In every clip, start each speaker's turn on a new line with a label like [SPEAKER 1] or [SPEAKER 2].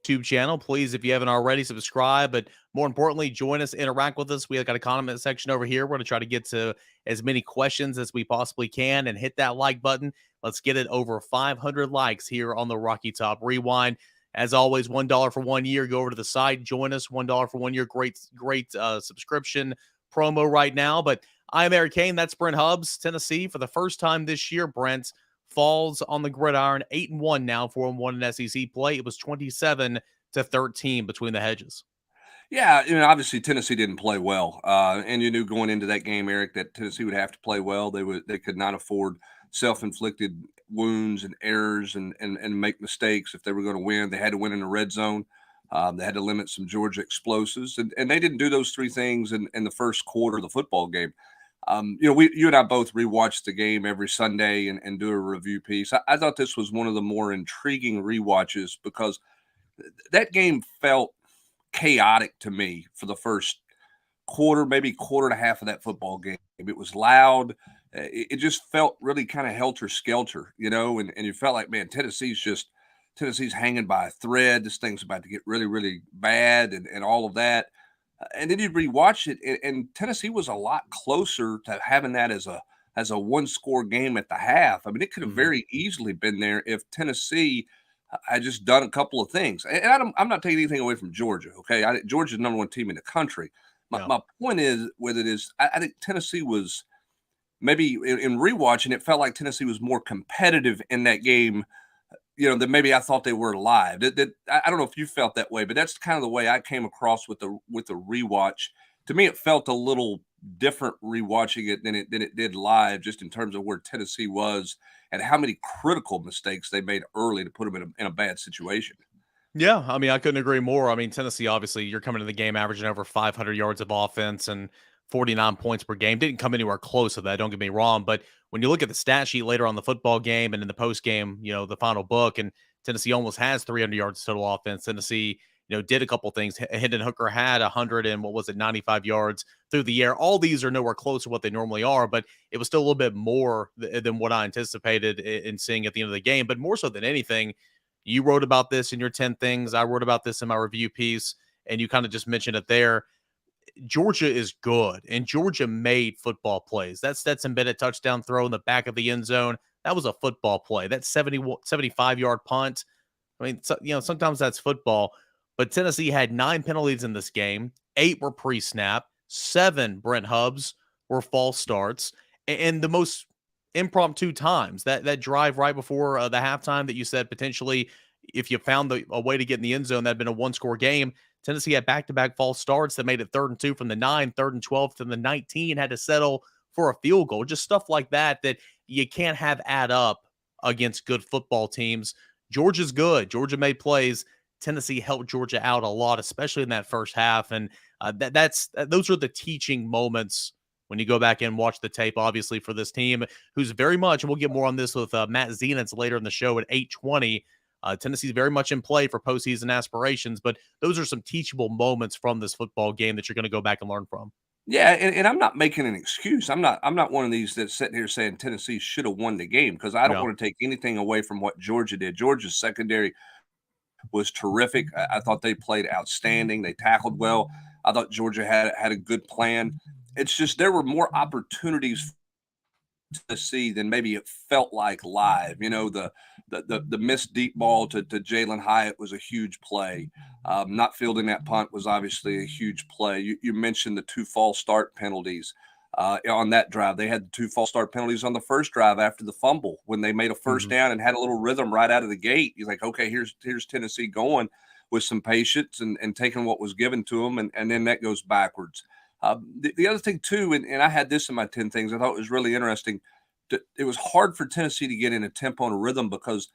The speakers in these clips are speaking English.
[SPEAKER 1] YouTube channel. Please, if you haven't already, subscribe. But more importantly, join us, interact with us. We got a comment section over here. We're going to try to get to as many questions as we possibly can and hit that like button. Let's get it over 500 likes here on the Rocky Top Rewind. As always, $1 for 1 year. Go over to the site, join us. $1 for 1 year. Great subscription promo right now. But I'm Eric Kane. That's Brent Hubbs. Tennessee, for the first time this year, Brent, falls on the gridiron, 8-1 now, 4-1 in SEC play. It was 27-13 between the hedges.
[SPEAKER 2] Yeah, obviously Tennessee didn't play well, and you knew going into that game, Eric, that Tennessee would have to play well. They could not afford self-inflicted wounds and errors and make mistakes if they were going to win. They had to win in the red zone. They had to limit some Georgia explosives, and they didn't do those three things in the first quarter of the football game. You and I both rewatch the game every Sunday and do a review piece. I thought this was one of the more intriguing rewatches because that game felt chaotic to me for the first quarter, maybe quarter and a half of that football game. It was loud. It just felt really kind of helter-skelter, and you felt like, man, Tennessee's hanging by a thread. This thing's about to get really, really bad and all of that. And then you rewatch it, and Tennessee was a lot closer to having that as a one-score game at the half. I mean, it could have very easily been there if Tennessee had just done a couple of things. And I'm not taking anything away from Georgia, okay? Georgia's the number one team in the country. My point is with it is I think Tennessee was maybe in rewatching, it felt like Tennessee was more competitive in that game, than maybe I thought they were live. I don't know if you felt that way, but that's kind of the way I came across with the rewatch. To me, it felt a little different rewatching it than it did live, just in terms of where Tennessee was and how many critical mistakes they made early to put them in a bad situation.
[SPEAKER 1] Yeah, I mean, I couldn't agree more. I mean, Tennessee, obviously, you're coming to the game averaging over 500 yards of offense and 49 points per game. Didn't come anywhere close to that, don't get me wrong. But when you look at the stat sheet later on the football game and in the post game, the final book, and Tennessee almost has 300 yards total offense. Tennessee, did a couple things. Hendon Hooker had 100 and 95 yards through the air. All these are nowhere close to what they normally are, but it was still a little bit more than what I anticipated in seeing at the end of the game. But more so than anything, you wrote about this in your 10 things. I wrote about this in my review piece, and you kind of just mentioned it there. Georgia is good, and Georgia made football plays. That Stetson Bennett touchdown throw in the back of the end zone, that was a football play. That 75-yard punt, I mean, sometimes that's football, but Tennessee had 9 penalties in this game. 8 were pre-snap. 7, Brent Hubbs, were false starts. And the most impromptu times, that drive right before the halftime that you said potentially if you found a way to get in the end zone, that'd been a one-score game. Tennessee had back-to-back false starts that made it 3rd and 2 from the 9, 3rd and 12 from the 19, had to settle for a field goal. Just stuff like that you can't have add up against good football teams. Georgia's good. Georgia made plays. Tennessee helped Georgia out a lot, especially in that first half. And those are the teaching moments when you go back and watch the tape, obviously, for this team, who's very much, and we'll get more on this with Matt Zenitz later in the show at 8:20. Tennessee's very much in play for postseason aspirations, but those are some teachable moments from this football game that you're going to go back and learn from.
[SPEAKER 2] Yeah, and I'm not making an excuse. I'm not one of these that's sitting here saying Tennessee should have won the game, because I don't want to take anything away from what Georgia did. Georgia's secondary was terrific. I thought they played outstanding. They tackled well. I thought Georgia had a good plan. It's just there were more opportunities to see than maybe it felt like live. The missed deep ball to Jalen Hyatt was a huge play. Not fielding that punt was obviously a huge play. You mentioned the 2 false start penalties on that drive. They had the 2 false start penalties on the first drive after the fumble when they made a first down and had a little rhythm right out of the gate. You're like, okay, here's Tennessee going with some patience and taking what was given to them, and then that goes backwards. The other thing, too, and I had this in my 10 things, I thought was really interesting. It was hard for Tennessee to get in a tempo and a rhythm because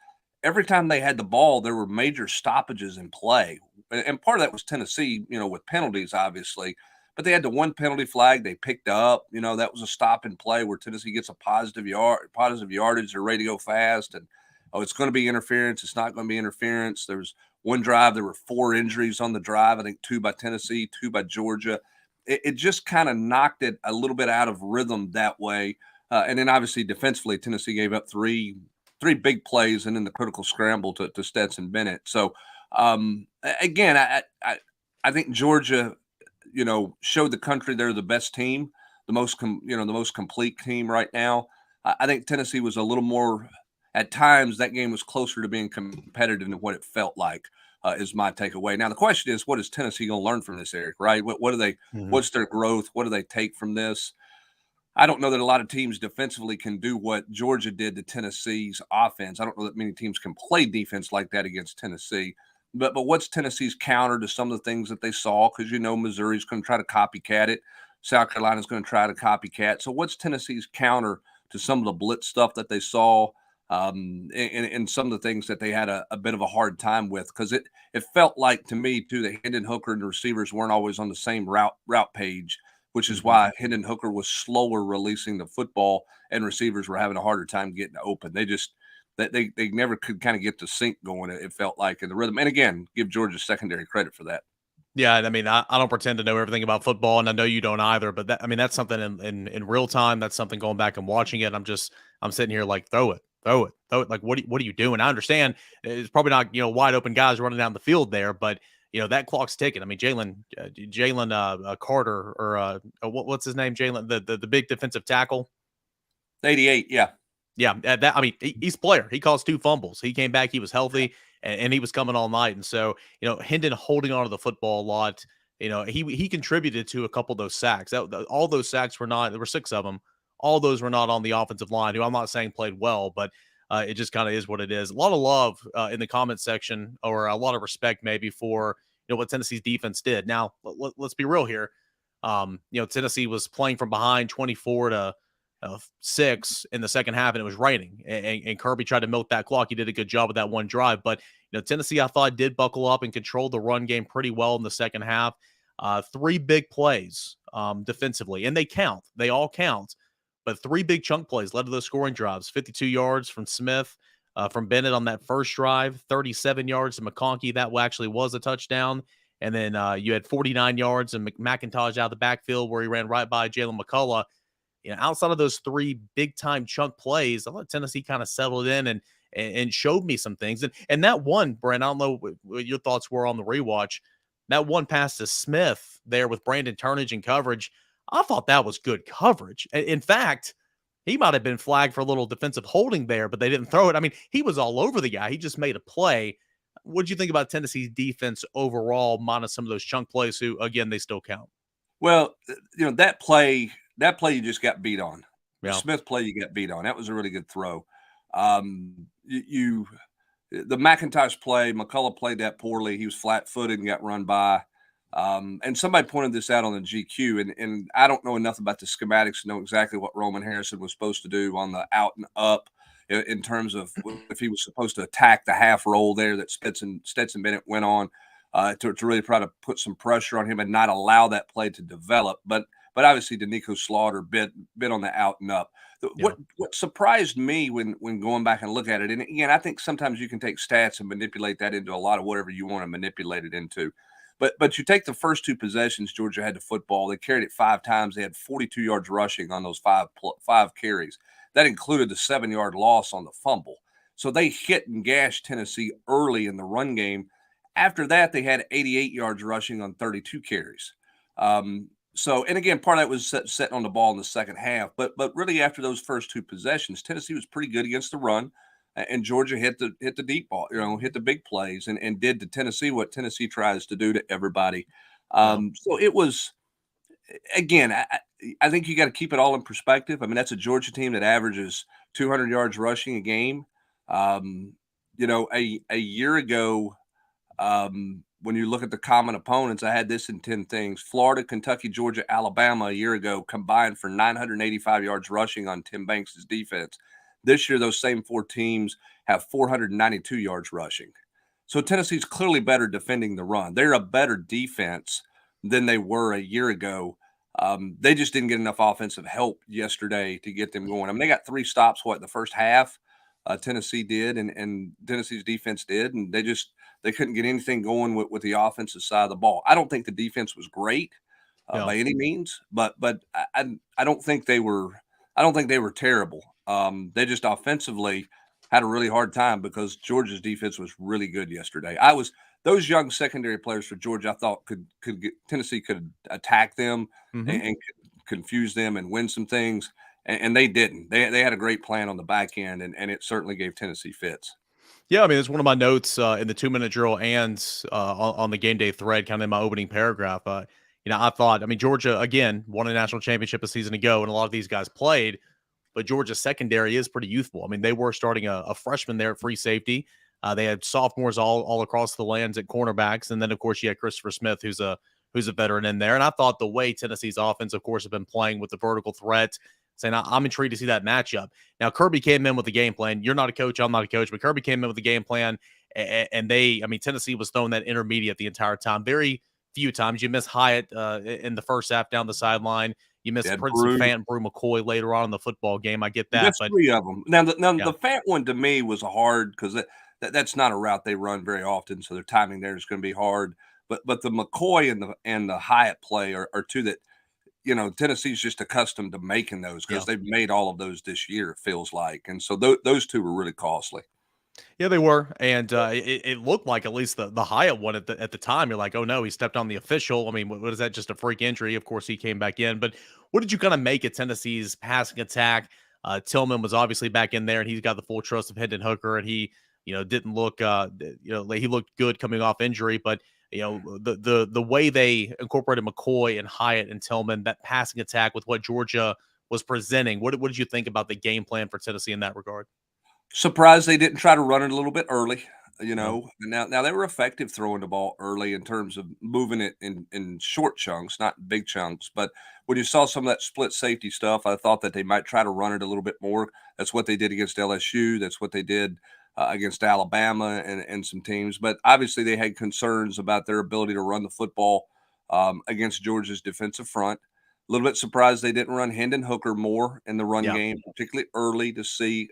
[SPEAKER 2] every time they had the ball, there were major stoppages in play. And part of that was Tennessee, with penalties, obviously. But they had the 1 penalty flag they picked up. That was a stop in play where Tennessee gets a positive yardage. They're ready to go fast. And, it's going to be interference. It's not going to be interference. There was one drive. There were 4 injuries on the drive. I think 2 by Tennessee, 2 by Georgia. It just kind of knocked it a little bit out of rhythm that way. And then obviously defensively, Tennessee gave up three big plays and then the critical scramble to Stetson Bennett. So Again, I think Georgia, showed the country they're the best team, the most the most complete team right now. I think Tennessee was a little more. At times, that game was closer to being competitive than what it felt like. Is my takeaway. Now the question is, what is Tennessee going to learn from this, Eric? Right? What do they?
[SPEAKER 1] Mhm.
[SPEAKER 2] What's their growth? What do they take from this? I don't know that a lot of teams defensively can do what Georgia did to Tennessee's offense. I don't know that many teams can play defense like that against Tennessee. But what's Tennessee's counter to some of the things that they saw? Because Missouri's going to try to copycat it. South Carolina's going to try to copycat. So what's Tennessee's counter to some of the blitz stuff that they saw, and some of the things that they had a bit of a hard time with? Because it felt like to me too that Hendon Hooker and the receivers weren't always on the same route page, which is
[SPEAKER 1] Mhm.
[SPEAKER 2] why Hendon Hooker was slower releasing the football and receivers were having a harder time getting open. They never could kind of get the sync going, it felt like, in the rhythm. And again, give Georgia secondary credit for that.
[SPEAKER 1] Yeah, I mean, I don't pretend to know everything about football, and I know you don't either. But I mean, that's something in real time. That's something going back and watching it. I'm sitting here like, throw it, throw it, throw it. Like, what are you doing? I understand it's probably not wide open guys running down the field there, but that clock's ticking. I mean, Jalen Carter or what's his name? Jalen, the big defensive tackle.
[SPEAKER 2] 88, yeah.
[SPEAKER 1] Yeah, I mean, he's a player. He caused 2 fumbles. He came back. He was healthy, and he was coming all night. And so, Hendon holding on to the football a lot. He contributed to a couple of those sacks. All those sacks were not. There were 6 of them. All those were not on the offensive line, who I'm not saying played well, but it just kind of is what it is. A lot of love in the comment section, or a lot of respect maybe for what Tennessee's defense did. Now, let's be real here. Tennessee was playing from behind 24 to 6 in the second half, and it was raining. And Kirby tried to milk that clock. He did a good job with that one drive. But Tennessee, I thought, did buckle up and control the run game pretty well in the second half. 3 big plays defensively, and they count. They all count. But 3 big chunk plays led to those scoring drives. 52 yards from Smith, from Bennett on that first drive. 37 yards to McConkey. That actually was a touchdown. And then you had 49 yards and McIntosh out of the backfield where he ran right by Jalen McCullough. Outside of those 3 big time chunk plays, I thought Tennessee kind of settled in and showed me some things. And that one, Brent, I don't know what your thoughts were on the rewatch. That one pass to Smith there with Brandon Turnage in coverage, I thought that was good coverage. In fact, he might have been flagged for a little defensive holding there, but they didn't throw it. I mean, he was all over the guy. He just made a play. What did you think about Tennessee's defense overall, minus some of those chunk plays, who, again, they still count?
[SPEAKER 2] Well, that play you just got beat on. The
[SPEAKER 1] Yeah.
[SPEAKER 2] Smith play you got beat on. That was a really good throw. The McIntosh play, McCullough played that poorly. He was flat-footed and got run by. And somebody pointed this out on the GQ, and I don't know enough about the schematics to know exactly what Roman Harrison was supposed to do on the out and up in terms of if he was supposed to attack the half roll there that Stetson Bennett went on to really try to put some pressure on him and not allow that play to develop. But obviously, Danico Slaughter bit on the out and up.
[SPEAKER 1] Yeah.
[SPEAKER 2] What surprised me when going back and look at it, and again, I think sometimes you can take stats and manipulate that into a lot of whatever you want to manipulate it into. But you take the first 2 possessions Georgia had the football. They carried it 5 times. They had 42 yards rushing on those 5 carries. That included the 7-yard loss on the fumble. So they hit and gashed Tennessee early in the run game. After that, they had 88 yards rushing on 32 carries. And again, part of that was setting on the ball in the second half. But really, after those first 2 possessions, Tennessee was pretty good against the run, and Georgia hit the deep ball, hit the big plays, and did to Tennessee what Tennessee tries to do to everybody. So it was, again, I think you got to keep it all in perspective. I mean, that's a Georgia team that averages 200 yards rushing a game. A year ago, when you look at the common opponents, I had this in 10 things. Florida, Kentucky, Georgia, Alabama a year ago combined for 985 yards rushing on Tim Banks' defense. This year, those same 4 teams have 492 yards rushing. So Tennessee's clearly better defending the run. They're a better defense than they were a year ago. They just didn't get enough offensive help yesterday to get them going. I mean, they got 3 stops, in the first half? Tennessee did, and Tennessee's defense did, and they couldn't get anything going with the offensive side of the ball. I don't think the defense was great by any means, but I don't think they were terrible. They just offensively had a really hard time because Georgia's defense was really good yesterday. Those young secondary players for Georgia, I thought Tennessee could attack them
[SPEAKER 1] Hmm.
[SPEAKER 2] and confuse them and win some things, and they didn't. They had a great plan on the back end, and it certainly gave Tennessee fits.
[SPEAKER 1] Yeah, I mean, it's one of my notes in the 2 minute drill and on the game day thread, kind of in my opening paragraph. I thought, I mean, Georgia again won a national championship a season ago, and a lot of these guys played, but Georgia's secondary is pretty youthful. I mean, they were starting a freshman there at free safety. They had sophomores all across the lands at cornerbacks, and then of course you had Christopher Smith, who's a veteran in there. And I thought the way Tennessee's offense, of course, have been playing with the vertical threat, saying I'm intrigued to see that matchup. Now Kirby came in with the game plan. You're not a coach, I'm not a coach, but Kirby came in with the game plan, and Tennessee was throwing that intermediate the entire time. Very few times you miss Hyatt in the first half down the sideline. You miss Princeton
[SPEAKER 2] Brew.
[SPEAKER 1] Fant and Brew McCoy later on in the football game. I get that,
[SPEAKER 2] That's
[SPEAKER 1] but
[SPEAKER 2] three of them. Now,
[SPEAKER 1] yeah,
[SPEAKER 2] the Fant one to me was hard because that's not a route they run very often, so their timing there is going to be hard. But the McCoy and the Hyatt play are two that Tennessee's just accustomed to making those
[SPEAKER 1] yeah.
[SPEAKER 2] because they've made all of those this year. It feels like, and so those two were really costly.
[SPEAKER 1] Yeah, they were, and it looked like at least the Hyatt one at the time. You're like, oh no, he stepped on the official. I mean, what is that? Just a freak injury? Of course, he came back in. But what did you kind of make of Tennessee's passing attack? Tillman was obviously back in there, and he's got the full trust of Hendon Hooker, and he didn't look like he looked good coming off injury, but the way they incorporated McCoy and Hyatt and Tillman, that passing attack with what Georgia was presenting. What did you think about the game plan for Tennessee in that regard?
[SPEAKER 2] Surprised they didn't try to run it a little bit early.
[SPEAKER 1] No.
[SPEAKER 2] Now they were effective throwing the ball early in terms of moving it in short chunks, not big chunks. But when you saw some of that split safety stuff, I thought that they might try to run it a little bit more. That's what they did against LSU. That's what they did against Alabama and some teams. But obviously, they had concerns about their ability to run the football against Georgia's defensive front. A little bit surprised they didn't run Hendon Hooker more in the run
[SPEAKER 1] Yeah.
[SPEAKER 2] game, particularly early to see.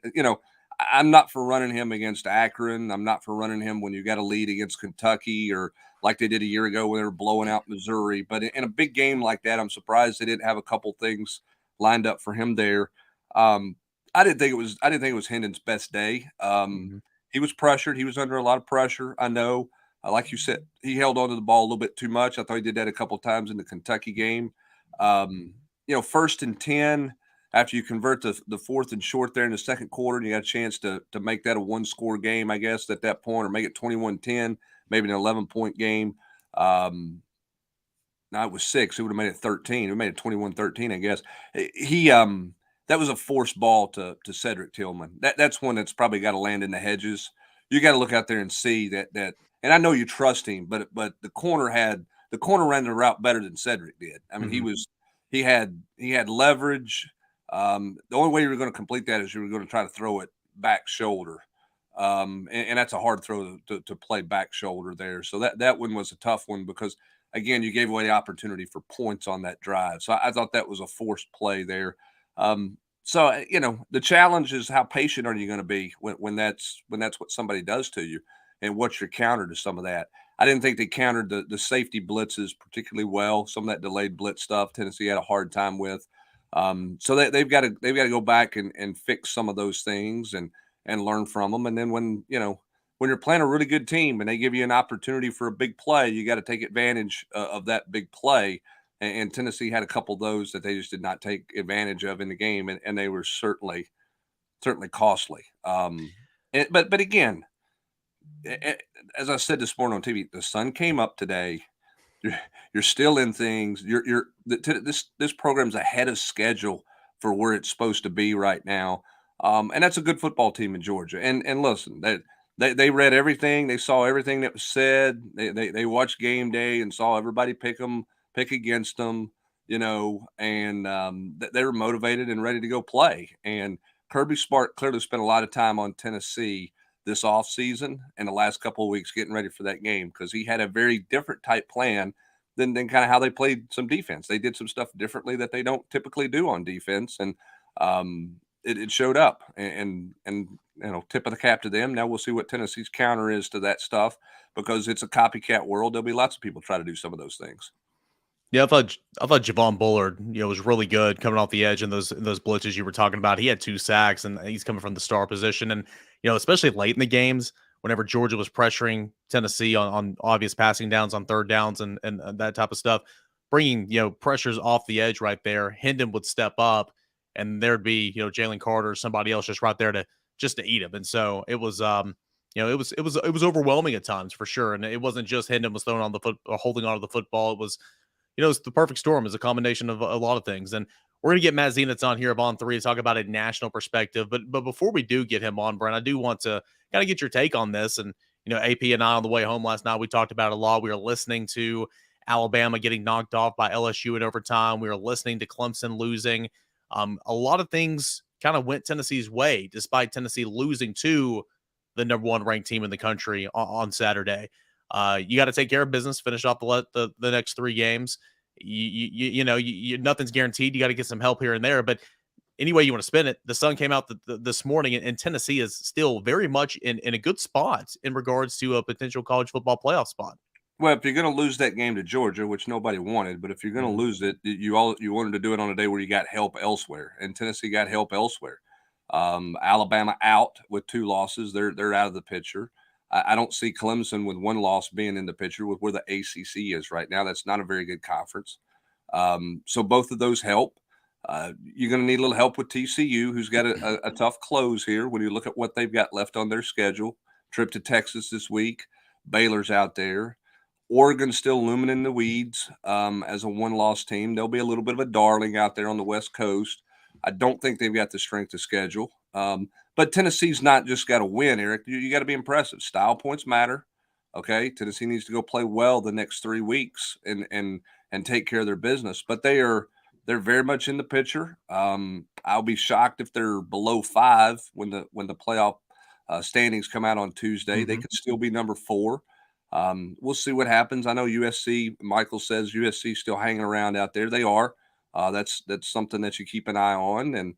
[SPEAKER 2] I'm not for running him against Akron. I'm not for running him when you got a lead against Kentucky or like they did a year ago when they were blowing out Missouri. But in a big game like that, I'm surprised they didn't have a couple things lined up for him there. I didn't think it was Hendon's best day.
[SPEAKER 1] Mhm.
[SPEAKER 2] He was pressured. He was under a lot of pressure. I know. Like you said, he held onto the ball a little bit too much. I thought he did that a couple times in the Kentucky game. First and 10 after you convert the fourth and short there in the second quarter, and you got a chance to make that a one-score game, I guess, at that point, or make it 21-10, maybe an 11-point game. No, it was 6. It would have made it 13. It would have made it 21-13, I guess. That was a forced ball to Cedric Tillman. That's one that's probably got to land in the hedges. You got to look out there and see that. And I know you trust him, but the corner ran the route better than Cedric did. I mean,
[SPEAKER 1] Mhm.
[SPEAKER 2] he had leverage. The only way you were going to complete that is you were going to try to throw it back shoulder. And that's a hard throw to play back shoulder there. So that one was a tough one because, again, you gave away the opportunity for points on that drive. So I thought that was a forced play there. The challenge is how patient are you going to be when that's what somebody does to you, and what's your counter to some of that. I didn't think they countered the safety blitzes particularly well. Some of that delayed blitz stuff Tennessee had a hard time with. So they've got to go back and fix some of those things and learn from them. And then when you're playing a really good team and they give you an opportunity for a big play, you got to take advantage of that big play. And Tennessee had a couple of those that they just did not take advantage of in the game, and they were certainly costly. But again, as I said this morning on TV, the sun came up today. You're still in things. This program's ahead of schedule for where it's supposed to be right now, and that's a good football team in Georgia. And listen, they read everything. They saw everything that was said. They watched game day and saw everybody pick against them, and they were motivated and ready to go play. And Kirby Smart clearly spent a lot of time on Tennessee this offseason and the last couple of weeks getting ready for that game because he had a very different type plan than kind of how they played some defense. They did some stuff differently that they don't typically do on defense, and it showed up. And tip of the cap to them. Now we'll see what Tennessee's counter is to that stuff because it's a copycat world. There'll be lots of people try to do some of those things.
[SPEAKER 1] Yeah, I thought Javon Bullard, was really good coming off the edge in those blitzes you were talking about. He had 2 sacks, and he's coming from the star position. And especially late in the games, whenever Georgia was pressuring Tennessee on obvious passing downs on third downs and that type of stuff, bringing, pressures off the edge right there, Hendon would step up and there'd be, Jalen Carter or somebody else just right there to eat him. And so it was, it was overwhelming at times for sure. And it wasn't just Hendon was throwing on the foot or holding onto the football. It was, it's the perfect storm. It's a combination of a lot of things. And we're going to get Matt Zenitz on here of On Three to talk about a national perspective. But before we do get him on, Brent, I do want to kind of get your take on this. And, AP and I on the way home last night, we talked about it a lot. We were listening to Alabama getting knocked off by LSU in overtime. We were listening to Clemson losing. A lot of things kind of went Tennessee's way, despite Tennessee losing to the number one ranked team in the country on Saturday. You got to take care of business, finish off the next 3 games. Nothing's guaranteed. You got to get some help here and there. But anyway you want to spin it, the sun came out this morning, and Tennessee is still very much in a good spot in regards to a potential college football playoff spot.
[SPEAKER 2] Well, if you're going to lose that game to Georgia, which nobody wanted, but if you're going to lose it, you wanted to do it on a day where you got help elsewhere, and Tennessee got help elsewhere. Alabama out with 2 losses; they're out of the picture. I don't see Clemson with 1 loss being in the picture with where the ACC is right now. That's not a very good conference. So both of those help. You're going to need a little help with TCU, who's got a tough close here when you look at what they've got left on their schedule. Trip to Texas this week. Baylor's out there. Oregon's still looming in the weeds as a 1-loss team. They'll be a little bit of a darling out there on the West Coast. I don't think they've got the strength of schedule. But Tennessee's not just got to win, Eric. You got to be impressive. Style points matter. Okay, Tennessee needs to go play well the next 3 weeks and take care of their business. But they're very much in the picture. I'll be shocked if they're below 5 when the playoff standings come out on Tuesday. They could still be number 4. We'll see what happens. I know USC. Michael says USC still hanging around out there. They are. That's something that you keep an eye on. And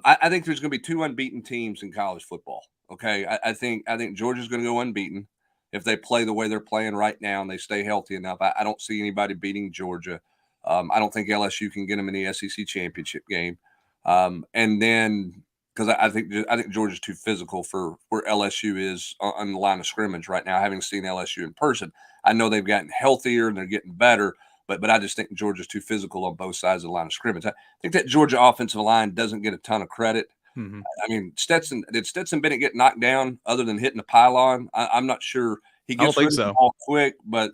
[SPEAKER 2] I think there's going to be 2 unbeaten teams in college football. Okay, I think Georgia's going to go unbeaten if they play the way they're playing right now and they stay healthy enough. I don't see anybody beating Georgia. I don't think LSU can get them in the SEC championship game. And then because I think Georgia's too physical for where LSU is on the line of scrimmage right now. Having seen LSU in person, I know they've gotten healthier and they're getting better. But I just think Georgia's too physical on both sides of the line of scrimmage. I think that Georgia offensive line doesn't get a ton of credit. I mean, did Stetson Bennett get knocked down other than hitting the pylon? I'm not sure. He gets rid of the ball quick, but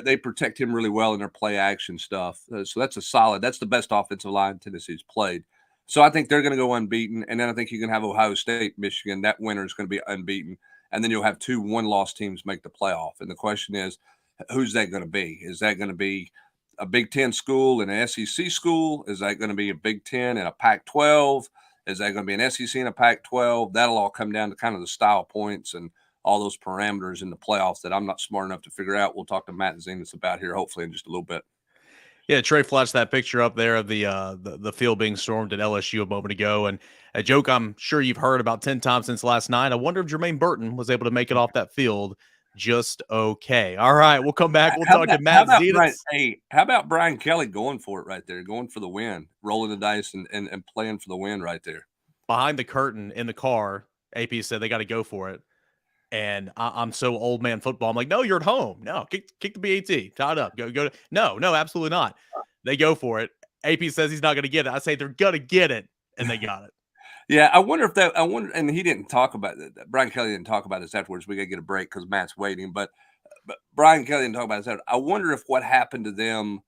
[SPEAKER 2] they protect him really well in their play action stuff. So that's that's the best offensive line Tennessee's played. So I think they're going to go unbeaten. And then I think you can have Ohio State, Michigan. That winner is going to be unbeaten. And then you'll have 2 1-loss teams make the playoff. And the question is, who's that going to be? Is that going to be a Big Ten school and an SEC school? Is that going to be a Big Ten and a Pac-12? Is that going to be an SEC and a Pac-12? That'll all come down to kind of the style points and all those parameters in the playoffs that I'm not smart enough to figure out. We'll talk to Matt Zenitz about here hopefully in just a little bit.
[SPEAKER 1] Yeah, Trey flashed that picture up there of the field being stormed at LSU a moment ago, and a joke I'm sure you've heard about 10 times since last night. I wonder if Jermaine Burton was able to make it off that field just okay. All right, we'll come back. We'll talk to Matt Zenitz.
[SPEAKER 2] How about Brian Kelly going for it right there, going for the win, rolling the dice and playing for the win right there?
[SPEAKER 1] Behind the curtain in the car, AP said they got to go for it. And I'm so old man football. I'm like, no, you're at home. No, kick the BAT, tie it up. Go. No, absolutely not. They go for it. AP says he's not going to get it. I say they're going to get it, and they got it.
[SPEAKER 2] Yeah, and he didn't talk about it. Brian Kelly didn't talk about this afterwards. We got to get a break because Matt's waiting. But Brian Kelly didn't talk about this. I wonder if what happened to them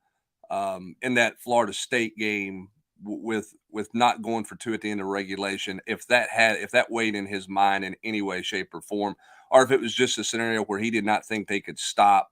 [SPEAKER 2] in that Florida State game with not going for 2 at the end of regulation, if that weighed in his mind in any way, shape, or form, or if it was just a scenario where he did not think they could stop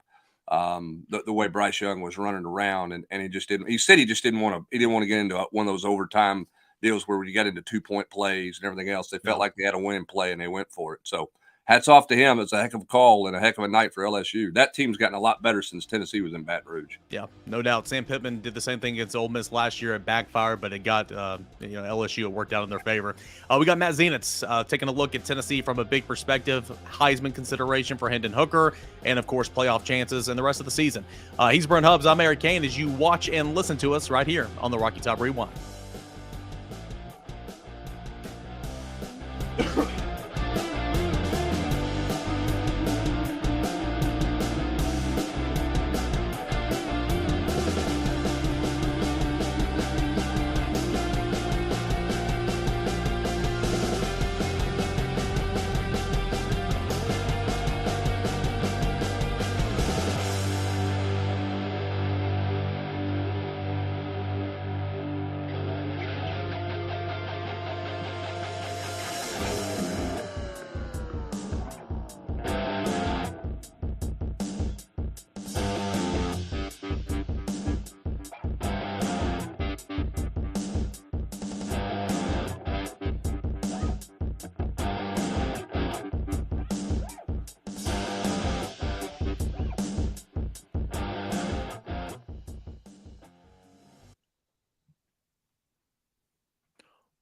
[SPEAKER 2] the way Bryce Young was running around, and he just didn't. He said he just didn't want to get into one of those overtime deals where you got into 2-point plays and everything else. They felt like they had a winning play and they went for it. So hats off to him. It's a heck of a call and a heck of a night for LSU. That team's gotten a lot better since Tennessee was in Baton Rouge.
[SPEAKER 1] Yeah, no doubt. Sam Pittman did the same thing against Ole Miss last year. It backfired, but it got LSU. It worked out in their favor. We got Matt Zenitz taking a look at Tennessee from a big perspective, Heisman consideration for Hendon Hooker, and of course playoff chances and the rest of the season. He's Brent Hubbs. I'm Eric Kane. As you watch and listen to us right here on the Rocky Top Rewind.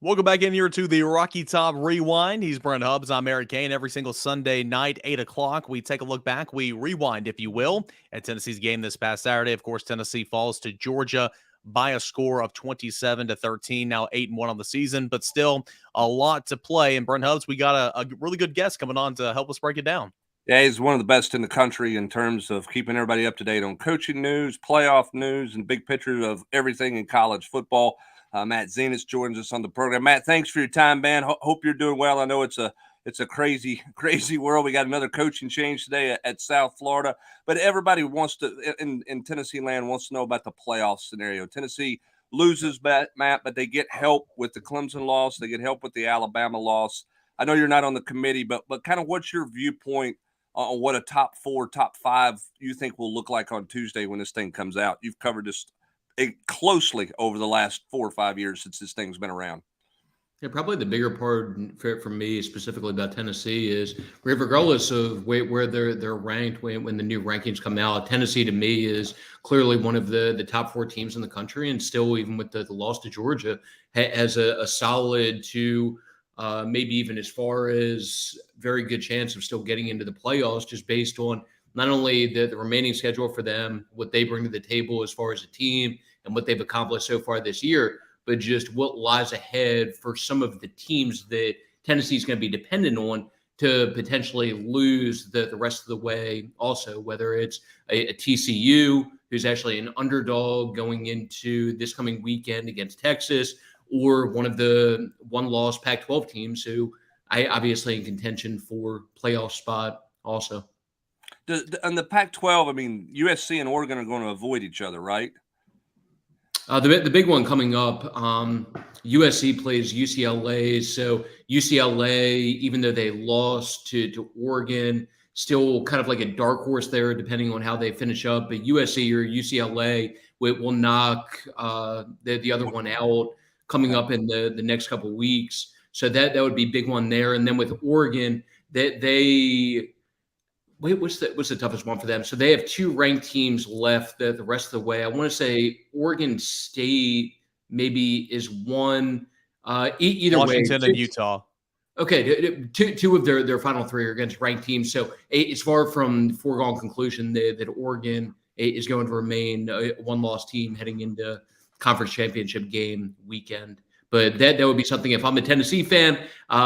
[SPEAKER 1] Welcome back in here to the Rocky Top Rewind. He's Brent Hubbs. I'm Eric Kane. Every single Sunday night, 8 o'clock, we take a look back. We rewind, if you will, at Tennessee's game this past Saturday. Of course, Tennessee falls to Georgia by a score of 27-13, now 8-1 on the season, but still a lot to play. And Brent Hubbs, we got a really good guest coming on to help us break it down.
[SPEAKER 2] Yeah, he's one of the best in the country in terms of keeping everybody up to date on coaching news, playoff news, and big picture of everything in college football. Matt Zenas joins us on the program. Matt, thanks for your time, man. Hope you're doing well. I know it's a crazy world. We got another coaching change today at South Florida, but everybody wants to in Tennessee land wants to know about the playoff scenario. Tennessee loses, Matt, but they get help with the Clemson loss. They get help with the Alabama loss. I know you're not on the committee, but kind of what's your viewpoint on what a top 4, top 5 you think will look like on Tuesday when this thing comes out? You've covered this closely over the last 4 or 5 years since this thing's been around.
[SPEAKER 3] Yeah, probably the bigger part for me specifically about Tennessee is regardless of where they're ranked when the new rankings come out, Tennessee to me is clearly one of the top 4 teams in the country, and still even with the loss to Georgia has a solid to maybe even as far as very good chance of still getting into the playoffs, just based on not only the remaining schedule for them, what they bring to the table as far as a team and what they've accomplished so far this year, but just what lies ahead for some of the teams that Tennessee is going to be dependent on to potentially lose the rest of the way also, whether it's a TCU, who's actually an underdog going into this coming weekend against Texas, or one of the one-loss Pac-12 teams who I obviously in contention for playoff spot also.
[SPEAKER 2] On the Pac-12, I mean, USC and Oregon are going to avoid each other, right?
[SPEAKER 3] The big one coming up, USC plays UCLA. So UCLA, even though they lost to Oregon, still kind of like a dark horse there, depending on how they finish up. But USC or UCLA will knock the other one out coming up in the next couple of weeks. So that would be a big one there. And then with Oregon, what's the toughest one for them? So they have 2 ranked teams left the rest of the way. I want to say Oregon State maybe is one. Either
[SPEAKER 1] Washington
[SPEAKER 3] way,
[SPEAKER 1] and Utah.
[SPEAKER 3] Okay, two of their final 3 are against ranked teams. So it's far from foregone conclusion that Oregon is going to remain a one-loss team heading into conference championship game weekend. But that would be something, if I'm a Tennessee fan,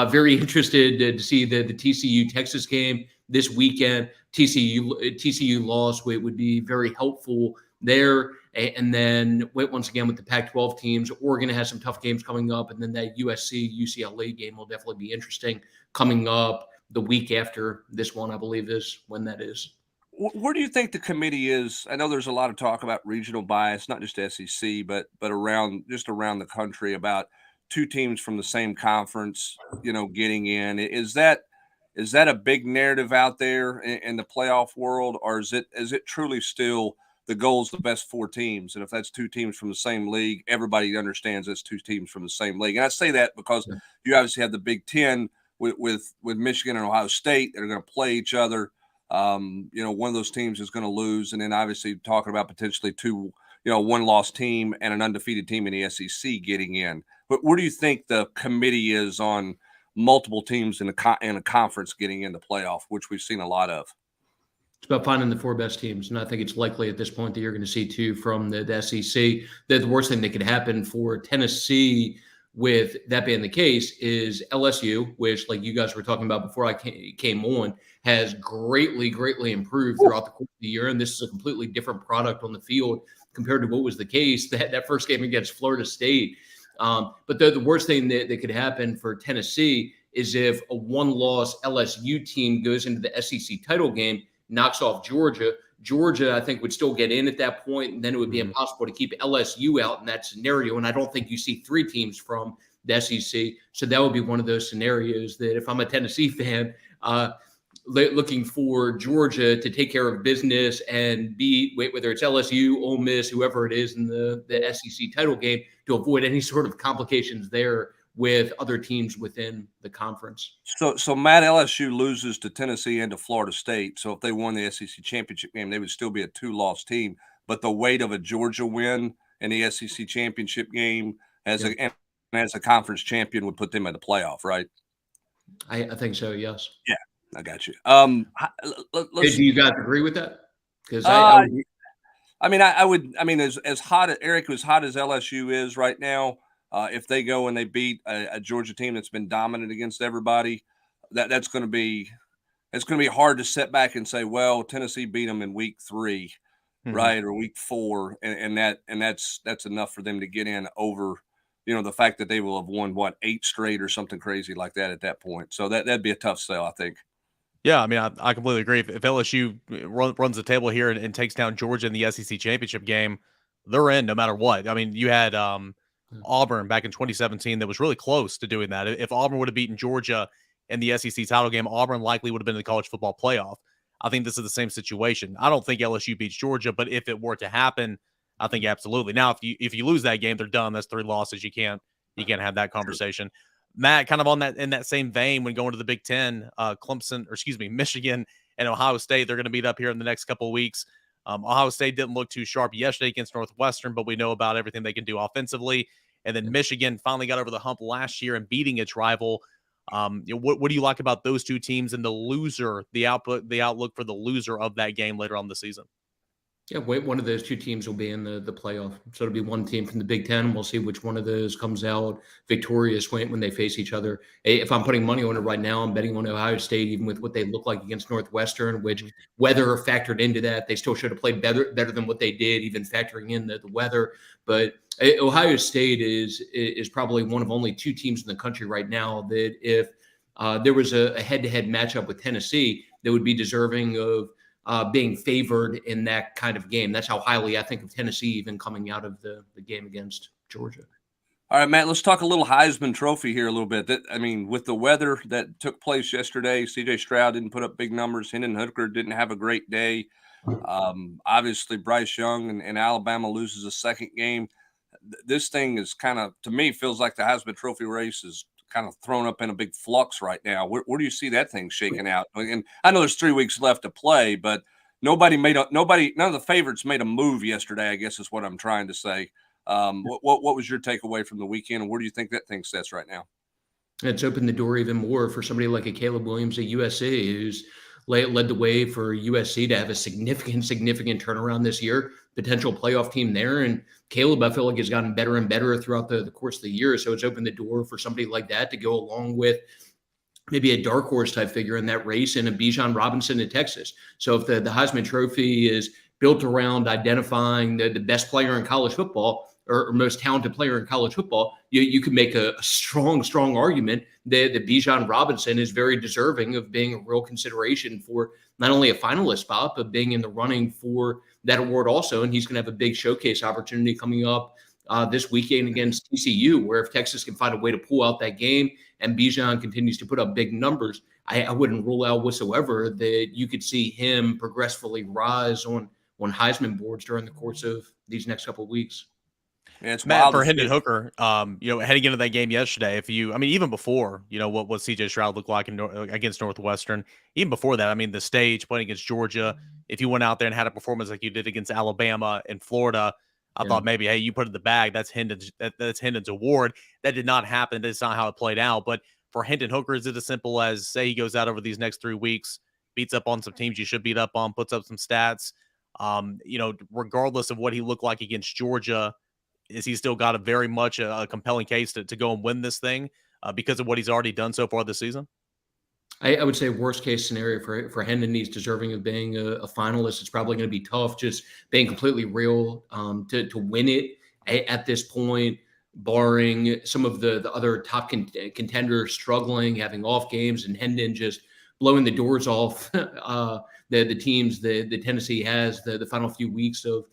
[SPEAKER 3] very interested to see the TCU Texas game this weekend. TCU loss would be very helpful there. And then once again with the Pac-12 teams, Oregon has some tough games coming up, and then that USC UCLA game will definitely be interesting coming up the week after this one, I believe is when that is.
[SPEAKER 2] Where do you think the committee is? I know there's a lot of talk about regional bias, not just SEC, but around the country about 2 teams from the same conference, getting in. Is that a big narrative out there in the playoff world, or is it truly still the goal is the best 4 teams? And if that's 2 teams from the same league, everybody understands that's 2 teams from the same league. And I say that because you obviously have the Big Ten with Michigan and Ohio State that are going to play each other. One of those teams is going to lose, and then obviously talking about potentially 2, one-loss team and an undefeated team in the SEC getting in. But where do you think the committee is on multiple teams in a conference getting into playoff, which we've seen a lot of?
[SPEAKER 3] It's about finding the 4 best teams, and I think it's likely at this point that you're going to see 2 from the SEC. The worst thing that could happen for Tennessee, with that being the case, is LSU, which, like you guys were talking about before I came on, has greatly improved throughout the course of the year. And this is a completely different product on the field compared to what was the case that first game against Florida State. But the worst thing that could happen for Tennessee is if a one-loss LSU team goes into the SEC title game, knocks off Georgia. Georgia, I think, would still get in at that point, and then it would be impossible to keep LSU out in that scenario. And I don't think you see 3 teams from the SEC. So that would be one of those scenarios that if I'm a Tennessee fan, looking for Georgia to take care of business and beat, whether it's LSU, Ole Miss, whoever it is in the SEC title game, to avoid any sort of complications there with other teams within the conference.
[SPEAKER 2] So Matt, LSU loses to Tennessee and to Florida State. So if they won the SEC championship game, they would still be a 2-loss team. But the weight of a Georgia win in the SEC championship game and as a conference champion would put them in the playoff, right?
[SPEAKER 3] I think so. Yes.
[SPEAKER 2] Yeah, I got you.
[SPEAKER 3] Do you guys agree with that? Because
[SPEAKER 2] I would. I mean, as hot as Eric, as hot as LSU is right now, if they go and they beat a Georgia team that's been dominant against everybody, that's going to be hard to sit back and say, well, Tennessee beat them in week 3, right, or week 4, and that's enough for them to get in over, the fact that they will have won 8 straight or something crazy like that at that point. So that'd be a tough sell, I think.
[SPEAKER 1] Yeah, I mean, I completely agree. If LSU runs the table here and takes down Georgia in the SEC championship game, they're in no matter what. I mean, you had Auburn back in 2017 that was really close to doing that. If Auburn would have beaten Georgia in the SEC title game, Auburn likely would have been in the college football playoff. I think this is the same situation. I don't think LSU beats Georgia, but if it were to happen, I think absolutely. Now, if you lose that game, they're done. That's 3 losses. You can't have that conversation. Matt, kind of in that same vein, when going to the Big Ten, Michigan and Ohio State, they're going to meet up here in the next couple of weeks. Ohio State didn't look too sharp yesterday against Northwestern, but we know about everything they can do offensively. And then Michigan finally got over the hump last year and beating its rival. What do you like about those two teams and the outlook for the loser of that game later on the season?
[SPEAKER 3] Yeah, one of those two teams will be in the playoff. So it'll be one team from the Big Ten. We'll see which one of those comes out victorious when they face each other. If I'm putting money on it right now, I'm betting on Ohio State, even with what they look like against Northwestern, which weather factored into that. They still should have played better than what they did, even factoring in the weather. But Ohio State is probably one of only 2 teams in the country right now that if there was a head-to-head matchup with Tennessee, that would be deserving of being favored in that kind of game. That's how highly I think of Tennessee even coming out of the game against Georgia.
[SPEAKER 2] All right, Matt, let's talk a little Heisman Trophy here a little bit. With the weather that took place yesterday, C.J. Stroud didn't put up big numbers. Hendon Hooker didn't have a great day. Obviously, Bryce Young and Alabama loses a second game. This thing is kind of, to me, feels like the Heisman Trophy race is kind of thrown up in a big flux right now. Where do you see that thing shaking out? And I know there's 3 weeks left to play, but none of the favorites made a move yesterday, I guess is what I'm trying to say. What was your takeaway from the weekend, and where do you think that thing sits right now?
[SPEAKER 3] It's opened the door even more for somebody like a Caleb Williams at USC, who's led the way for USC to have a significant turnaround this year, potential playoff team there. And Caleb, I feel like, has gotten better and better throughout the course of the year. So it's opened the door for somebody like that to go along with maybe a dark horse type figure in that race and a Bijan Robinson in Texas. So if the Heisman Trophy is built around identifying the best player in college football, or most talented player in college football, you could make a strong argument that Bijan Robinson is very deserving of being a real consideration for not only a finalist spot, but being in the running for that award also. And he's going to have a big showcase opportunity coming up this weekend against TCU, where if Texas can find a way to pull out that game and Bijan continues to put up big numbers, I wouldn't rule out whatsoever that you could see him progressively rise on Heisman boards during the course of these next couple of weeks.
[SPEAKER 2] Yeah, it's
[SPEAKER 1] Matt, for Hendon Hooker, heading into that game yesterday, even before, what CJ Stroud looked like against Northwestern, even before that, the stage playing against Georgia, if you went out there and had a performance like you did against Alabama and Florida, I thought maybe, hey, you put it in the bag. That's Hendon's award. That did not happen. That's not how it played out. But for Hendon Hooker, is it as simple as, say he goes out over these next 3 weeks, beats up on some teams you should beat up on, puts up some stats, regardless of what he looked like against Georgia, is he still got a very much a compelling case to go and win this thing because of what he's already done so far this season?
[SPEAKER 3] I would say worst case scenario for Hendon, he's deserving of being a finalist. It's probably going to be tough, just being completely real, to win it at this point, barring some of the other top contenders struggling, having off games, and Hendon just blowing the doors off the teams that Tennessee has the final few weeks of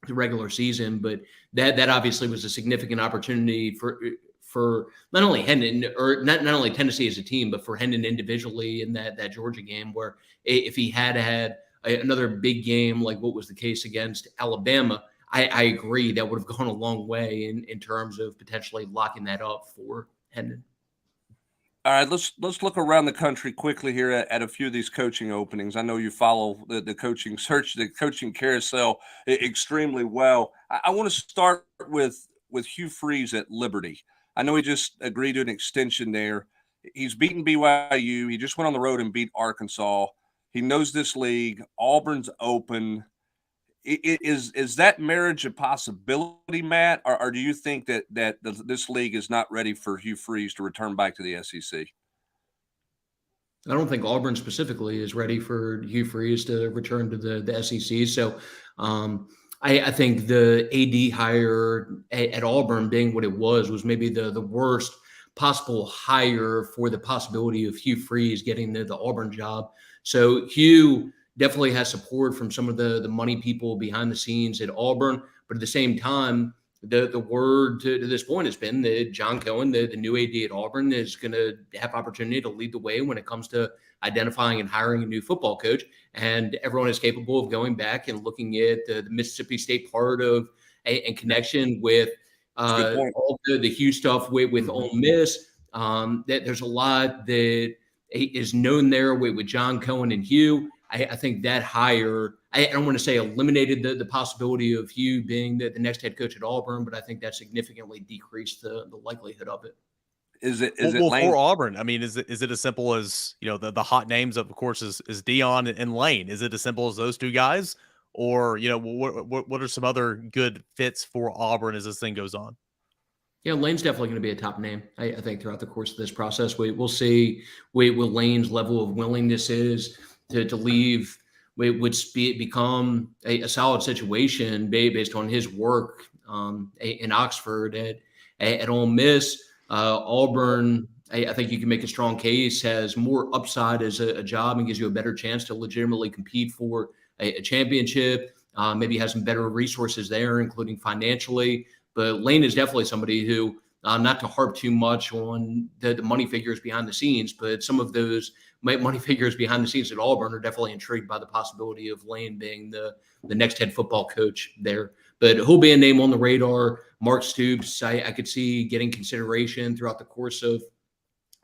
[SPEAKER 3] the regular season. But that obviously was a significant opportunity for not only Hendon, or not only Tennessee as a team, but for Hendon individually in that Georgia game, where if he had another big game like what was the case against Alabama, I agree that would have gone a long way in terms of potentially locking that up for Hendon.
[SPEAKER 2] All right, let's look around the country quickly here at a few of these coaching openings. I know you follow the coaching search, the coaching carousel extremely well. I want to start with Hugh Freeze at Liberty. I know he just agreed to an extension there. He's beaten BYU. He just went on the road and beat Arkansas. He knows this league. Auburn's open. Is that marriage a possibility, Matt, or do you think that this league is not ready for Hugh Freeze to return back to the SEC?
[SPEAKER 3] I don't think Auburn specifically is ready for Hugh Freeze to return to the SEC. So I think the AD hire at Auburn, being what it was maybe the worst possible hire for the possibility of Hugh Freeze getting the Auburn job. So Hugh definitely has support from some of the money people behind the scenes at Auburn, but at the same time, the word to this point has been that John Cohen, the new AD at Auburn, is going to have opportunity to lead the way when it comes to identifying and hiring a new football coach. And everyone is capable of going back and looking at the Mississippi State part of and connection with all the Hugh stuff with Ole Miss. That there's a lot that is known there with John Cohen and Hugh. I think that hire, I don't want to say eliminated the possibility of Hugh being the next head coach at Auburn, but I think that significantly decreased the likelihood of it.
[SPEAKER 2] Is it
[SPEAKER 1] for Auburn? I mean, is it as simple as, the hot names of course is Dion and Lane? Is it as simple as those two guys, or what are some other good fits for Auburn as this thing goes on?
[SPEAKER 3] Yeah, Lane's definitely going to be a top name, I think, throughout the course of this process. We'll see what Lane's level of willingness is to leave. It would become a solid situation based on his work in Oxford at Ole Miss. Auburn, I think you can make a strong case, has more upside as a job and gives you a better chance to legitimately compete for a championship. Maybe has some better resources there, including financially. But Lane is definitely somebody who, not to harp too much on the money figures behind the scenes, but some of those money figures behind the scenes at Auburn are definitely intrigued by the possibility of Lane being the next head football coach there. But he'll be a name on the radar. Mark Stoops, I could see getting consideration throughout the course of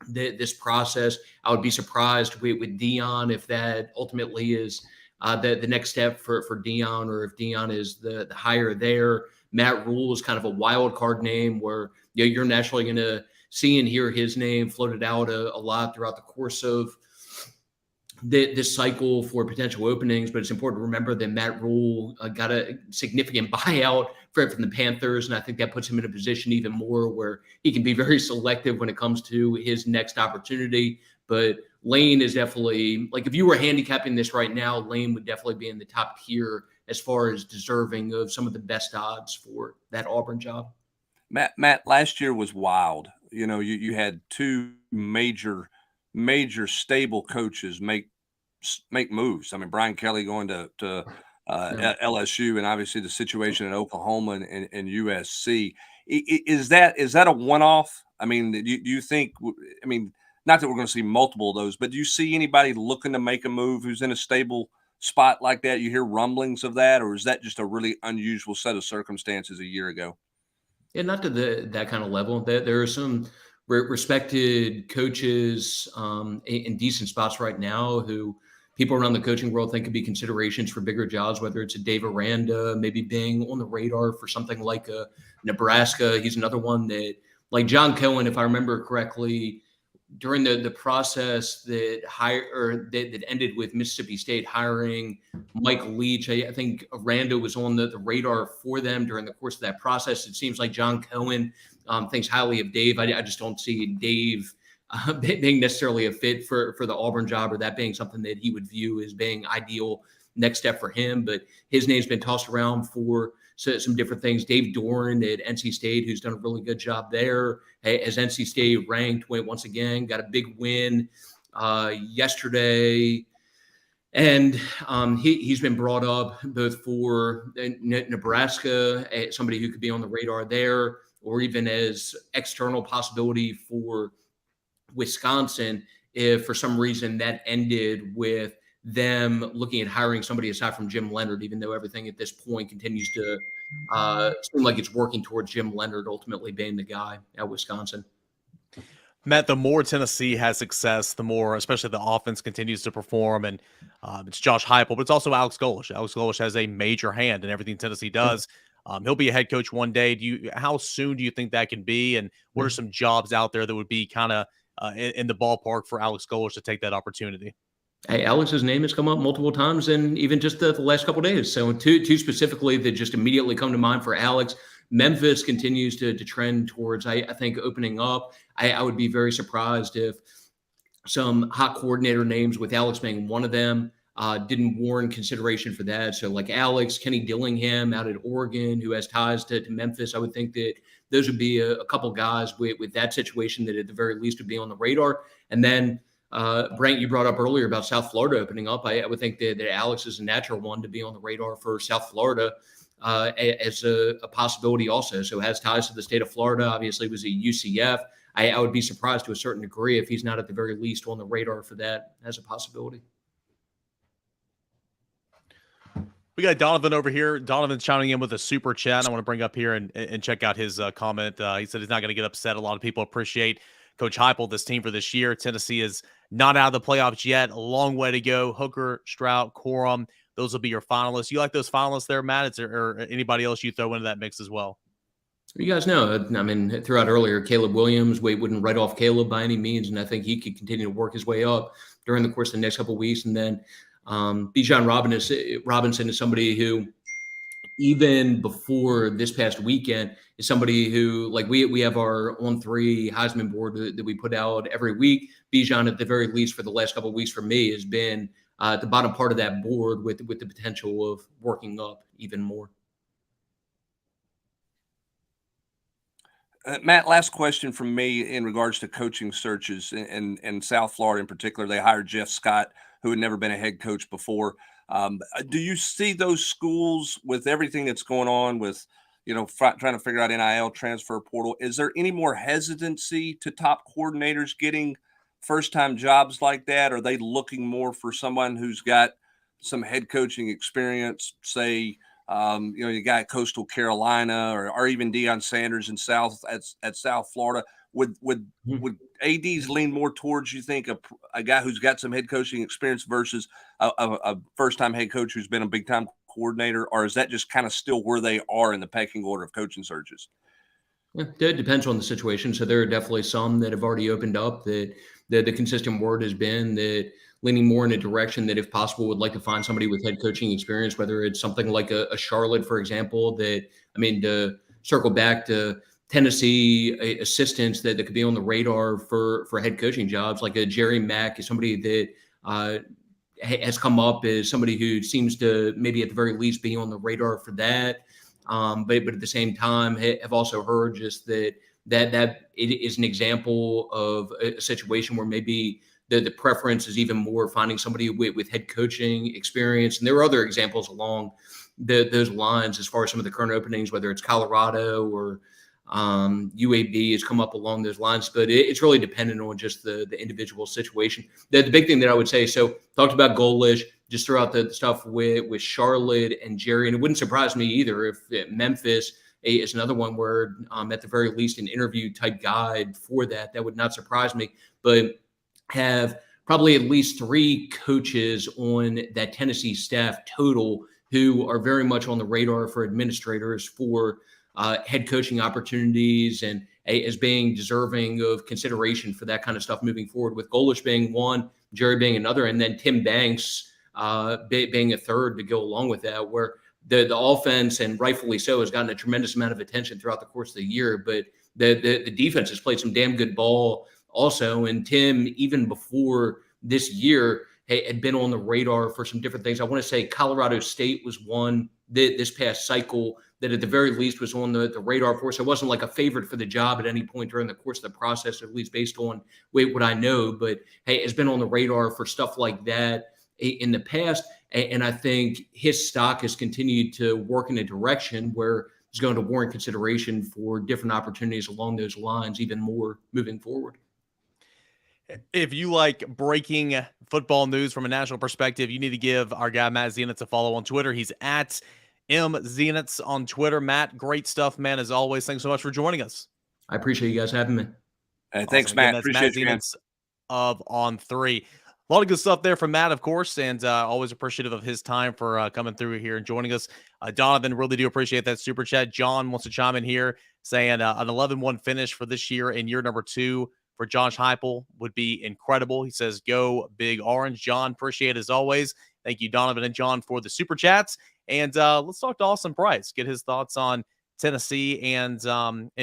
[SPEAKER 3] this process. I would be surprised with Dion if that ultimately is the next step for Dion, or if Dion is the hire there. Matt Rule is kind of a wild card name where you're naturally going to see and hear his name floated out a lot throughout the course of this cycle for potential openings. But it's important to remember that Matt Rule got a significant buyout from the Panthers, and I think that puts him in a position even more where he can be very selective when it comes to his next opportunity. But Lane is definitely, like, if you were handicapping this right now, Lane would definitely be in the top tier as far as deserving of some of the best odds for that Auburn job.
[SPEAKER 2] Matt, last year was wild. You had two major stable coaches make moves. I mean, Brian Kelly going to LSU, and obviously the situation in Oklahoma and USC. Is that a one-off? I mean, do you think? I mean, not that we're going to see multiple of those, but do you see anybody looking to make a move who's in a stable spot like that? You hear rumblings of that, or is that just a really unusual set of circumstances a year ago?
[SPEAKER 3] Yeah, not to that kind of level. There are some respected coaches in decent spots right now who people around the coaching world think could be considerations for bigger jobs, whether it's a Dave Aranda, maybe being on the radar for something like a Nebraska. He's another one that, like John Cohen, if I remember correctly, during the process that ended with Mississippi State hiring Mike Leach, I think Aranda was on the radar for them during the course of that process. It seems like John Cohen thinks highly of Dave. I just don't see Dave being necessarily a fit for the Auburn job, or that being something that he would view as being ideal next step for him. But his name's been tossed around for some different things. Dave Doran at NC State, who's done a really good job there, as NC State ranked once again, got a big win yesterday. And he's been brought up both for Nebraska, somebody who could be on the radar there, or even as external possibility for Wisconsin, if for some reason that ended with them looking at hiring somebody aside from Jim Leonhard, even though everything at this point continues to seem like it's working towards Jim Leonhard ultimately being the guy at Wisconsin.
[SPEAKER 1] Matt, the more Tennessee has success, the more, especially the offense continues to perform, and it's Josh Heupel, but it's also Alex Golesh. Alex Golesh has a major hand in everything Tennessee does. He'll be a head coach one day. How soon do you think that can be? And what are some jobs out there that would be kind of in the ballpark for Alex Golesh to take that opportunity?
[SPEAKER 3] Hey, Alex's name has come up multiple times, and even just the last couple of days. So two specifically that just immediately come to mind for Alex. Memphis continues to trend towards, I think, opening up. I would be very surprised if some hot coordinator names, with Alex being one of them, didn't warrant consideration for that. So like Alex, Kenny Dillingham out at Oregon, who has ties to Memphis, I would think that those would be a couple guys with that situation that at the very least would be on the radar. And then Brent, you brought up earlier about South Florida opening up. I would think that Alex is a natural one to be on the radar for South Florida as a possibility also. So has ties to the state of Florida, obviously was a UCF. I would be surprised to a certain degree if he's not at the very least on the radar for that as a possibility.
[SPEAKER 1] We got Donovan over here. Donovan's chiming in with a super chat. I want to bring up here and check out his comment. He said he's not going to get upset. A lot of people appreciate Coach Heupel, this team for this year. Tennessee is not out of the playoffs yet. A long way to go. Hooker, Stroud, Corum, those will be your finalists. You like those finalists there, Matt? Or anybody else you throw into that mix as well?
[SPEAKER 3] You guys know, I mean, throughout earlier, Caleb Williams, we wouldn't write off Caleb by any means, and I think he could continue to work his way up during the course of the next couple of weeks. And then Bijan Robinson is somebody who, even before this past weekend, is somebody who, like, we have our on three Heisman board that we put out every week. Bijan, at the very least for the last couple of weeks for me, has been at the bottom part of that board with the potential of working up even more.
[SPEAKER 2] Matt, last question from me in regards to coaching searches in South Florida in particular. They hired Jeff Scott, who had never been a head coach before. Do you see those schools, with everything that's going on with, trying to figure out NIL, transfer portal, is there any more hesitancy to top coordinators getting first-time jobs like that? Are they looking more for someone who's got some head coaching experience, say, you got Coastal Carolina or even Deion Sanders in at South Florida? Would ADs lean more towards, you think, a guy who's got some head coaching experience versus a first-time head coach who's been a big-time coordinator, or is that just kind of still where they are in the pecking order of coaching searches?
[SPEAKER 3] Yeah, it depends on the situation. So there are definitely some that have already opened up that the consistent word has been that leaning more in a direction that, if possible, would like to find somebody with head coaching experience, whether it's something like a Charlotte, for example, to circle back to Tennessee assistants that could be on the radar for head coaching jobs, like a Jerry Mack is somebody that has come up as somebody who seems to maybe at the very least be on the radar for that. But at the same time, have also heard just that it is an example of a situation where maybe the preference is even more finding somebody with head coaching experience. And there are other examples along those lines as far as some of the current openings, whether it's Colorado or UAB has come up along those lines, but it's really dependent on just the individual situation. The big thing that I would say, so talked about Golesh, just throughout the stuff with Charlotte and Jerry, and it wouldn't surprise me either if Memphis is another one where at the very least an interview type guide for that would not surprise me, but have probably at least 3 coaches on that Tennessee staff total who are very much on the radar for administrators for head coaching opportunities and as being deserving of consideration for that kind of stuff moving forward, with Golesh being one, Jerry being another, and then Tim Banks being a third to go along with that, where the offense, and rightfully so, has gotten a tremendous amount of attention throughout the course of the year, but the defense has played some damn good ball also. And Tim, even before this year, had been on the radar for some different things. I want to say Colorado State was one this past cycle that at the very least was on the radar for us. It wasn't like a favorite for the job at any point during the course of the process, at least based on what I know, but has been on the radar for stuff like that in the past. And I think his stock has continued to work in a direction where it's going to warrant consideration for different opportunities along those lines, even more moving forward.
[SPEAKER 1] If you like breaking football news from a national perspective, you need to give our guy Matt Zenitz a follow on Twitter. He's at MZenitz on Twitter. Matt, great stuff, man, as always. Thanks so much for joining us.
[SPEAKER 3] I appreciate you guys having me.
[SPEAKER 2] Hey, thanks,
[SPEAKER 1] awesome.
[SPEAKER 2] Matt.
[SPEAKER 1] Again,
[SPEAKER 2] Appreciate you,
[SPEAKER 1] Matt Zenitz of On3. A lot of good stuff there from Matt, of course, and always appreciative of his time for coming through here and joining us. Donovan, really do appreciate that super chat. John wants to chime in here saying an 11-1 finish for this year in year number 2 for Josh Heupel would be incredible. He says, go Big Orange. John, appreciate it as always. Thank you, Donovan and John, for the super chats. And let's talk to Austin Price, get his thoughts on Tennessee and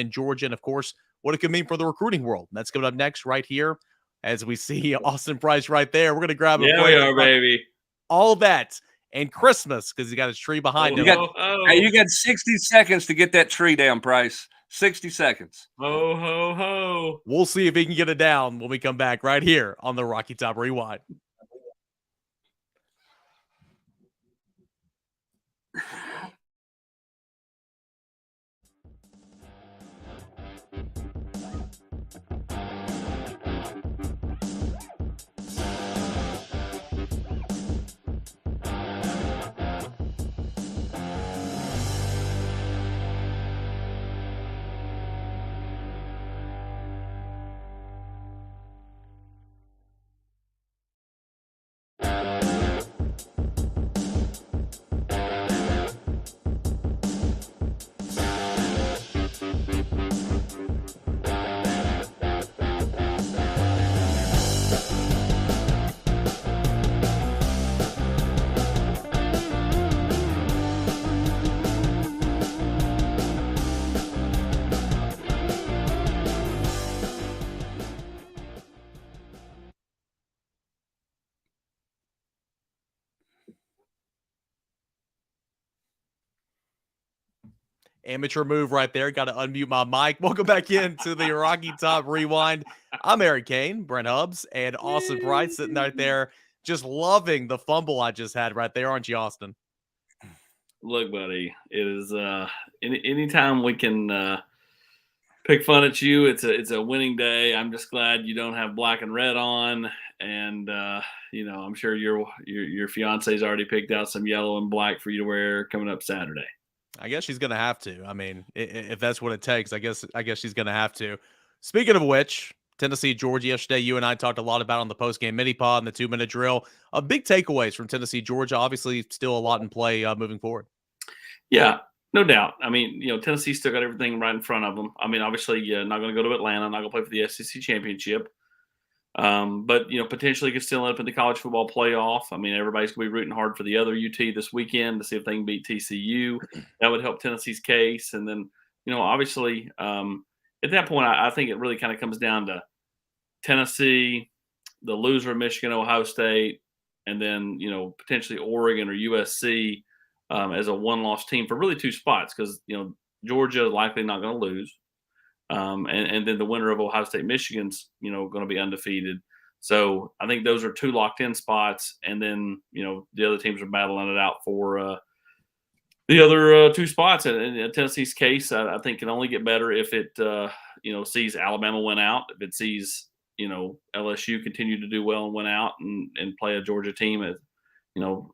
[SPEAKER 1] Georgia, and, of course, what it could mean for the recruiting world. That's coming up next right here as we see Austin Price right there. We're going to grab a
[SPEAKER 4] Yeah,
[SPEAKER 1] break.
[SPEAKER 4] we are, baby.
[SPEAKER 1] All that and Christmas because he's got his tree behind him.
[SPEAKER 2] Hey, you got 60 seconds to get that tree down, Price. 60 seconds.
[SPEAKER 4] Ho, ho, ho.
[SPEAKER 1] We'll see if he can get it down when we come back right here on the Rocky Top Rewind. Amateur move right there. Got to unmute my mic. Welcome back into the Rocky Top Rewind. I'm Eric Kane, Brent Hubbs, and Austin Price sitting right there just loving the fumble I just had right there, aren't you, Austin?
[SPEAKER 4] Look, buddy, it is anytime we can pick fun at you, it's a winning day. I'm just glad you don't have black and red on, and I'm sure your fiance's already picked out some yellow and black for you to wear coming up Saturday.
[SPEAKER 1] I guess she's gonna have to. I mean, if that's what it takes, I guess she's gonna have to. Speaking of which, Tennessee, Georgia yesterday, you and I talked a lot about on the post-game mini-pod and the 2-minute drill. Big takeaways from Tennessee, Georgia. Obviously, still a lot in play moving forward.
[SPEAKER 4] Yeah, no doubt. I mean, Tennessee still got everything right in front of them. I mean, obviously, not going to go to Atlanta, not going to play for the SEC championship. But potentially could still end up in the college football playoff. I mean, everybody's going to be rooting hard for the other UT this weekend to see if they can beat TCU. That would help Tennessee's case. And then, obviously, at that point, I think it really kind of comes down to Tennessee, the loser of Michigan, Ohio State, and then, potentially Oregon or USC as a one-loss team for really 2 spots because, Georgia is likely not going to lose. And then the winner of Ohio State, Michigan's, going to be undefeated. So I think those are 2 locked-in spots. And then, the other teams are battling it out for the other 2 spots. And in Tennessee's case, I think can only get better if it, sees Alabama win out, if it sees, LSU continue to do well and win out and play a Georgia team at,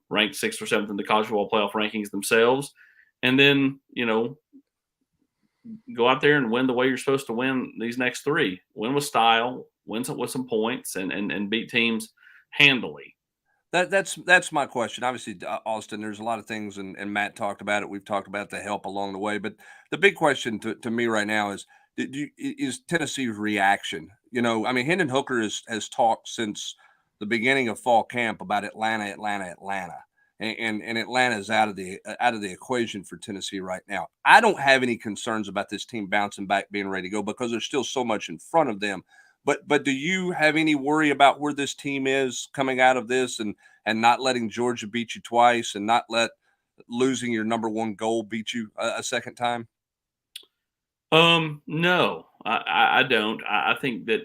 [SPEAKER 4] ranked 6th or 7th in the college football playoff rankings themselves. And then, go out there and win the way you're supposed to win these next 3. Win with style, win with some points, and beat teams handily.
[SPEAKER 2] That's my question. Obviously, Austin, there's a lot of things, and Matt talked about it. We've talked about the help along the way. But the big question to me right now is Tennessee's reaction. I mean, Hendon Hooker has talked since the beginning of fall camp about Atlanta. And Atlanta's out of the equation for Tennessee right now. I don't have any concerns about this team bouncing back, being ready to go because there's still so much in front of them. But do you have any worry about where this team is coming out of this and not letting Georgia beat you twice and not losing your number 1 goal beat you a second time?
[SPEAKER 4] No, I don't. I think that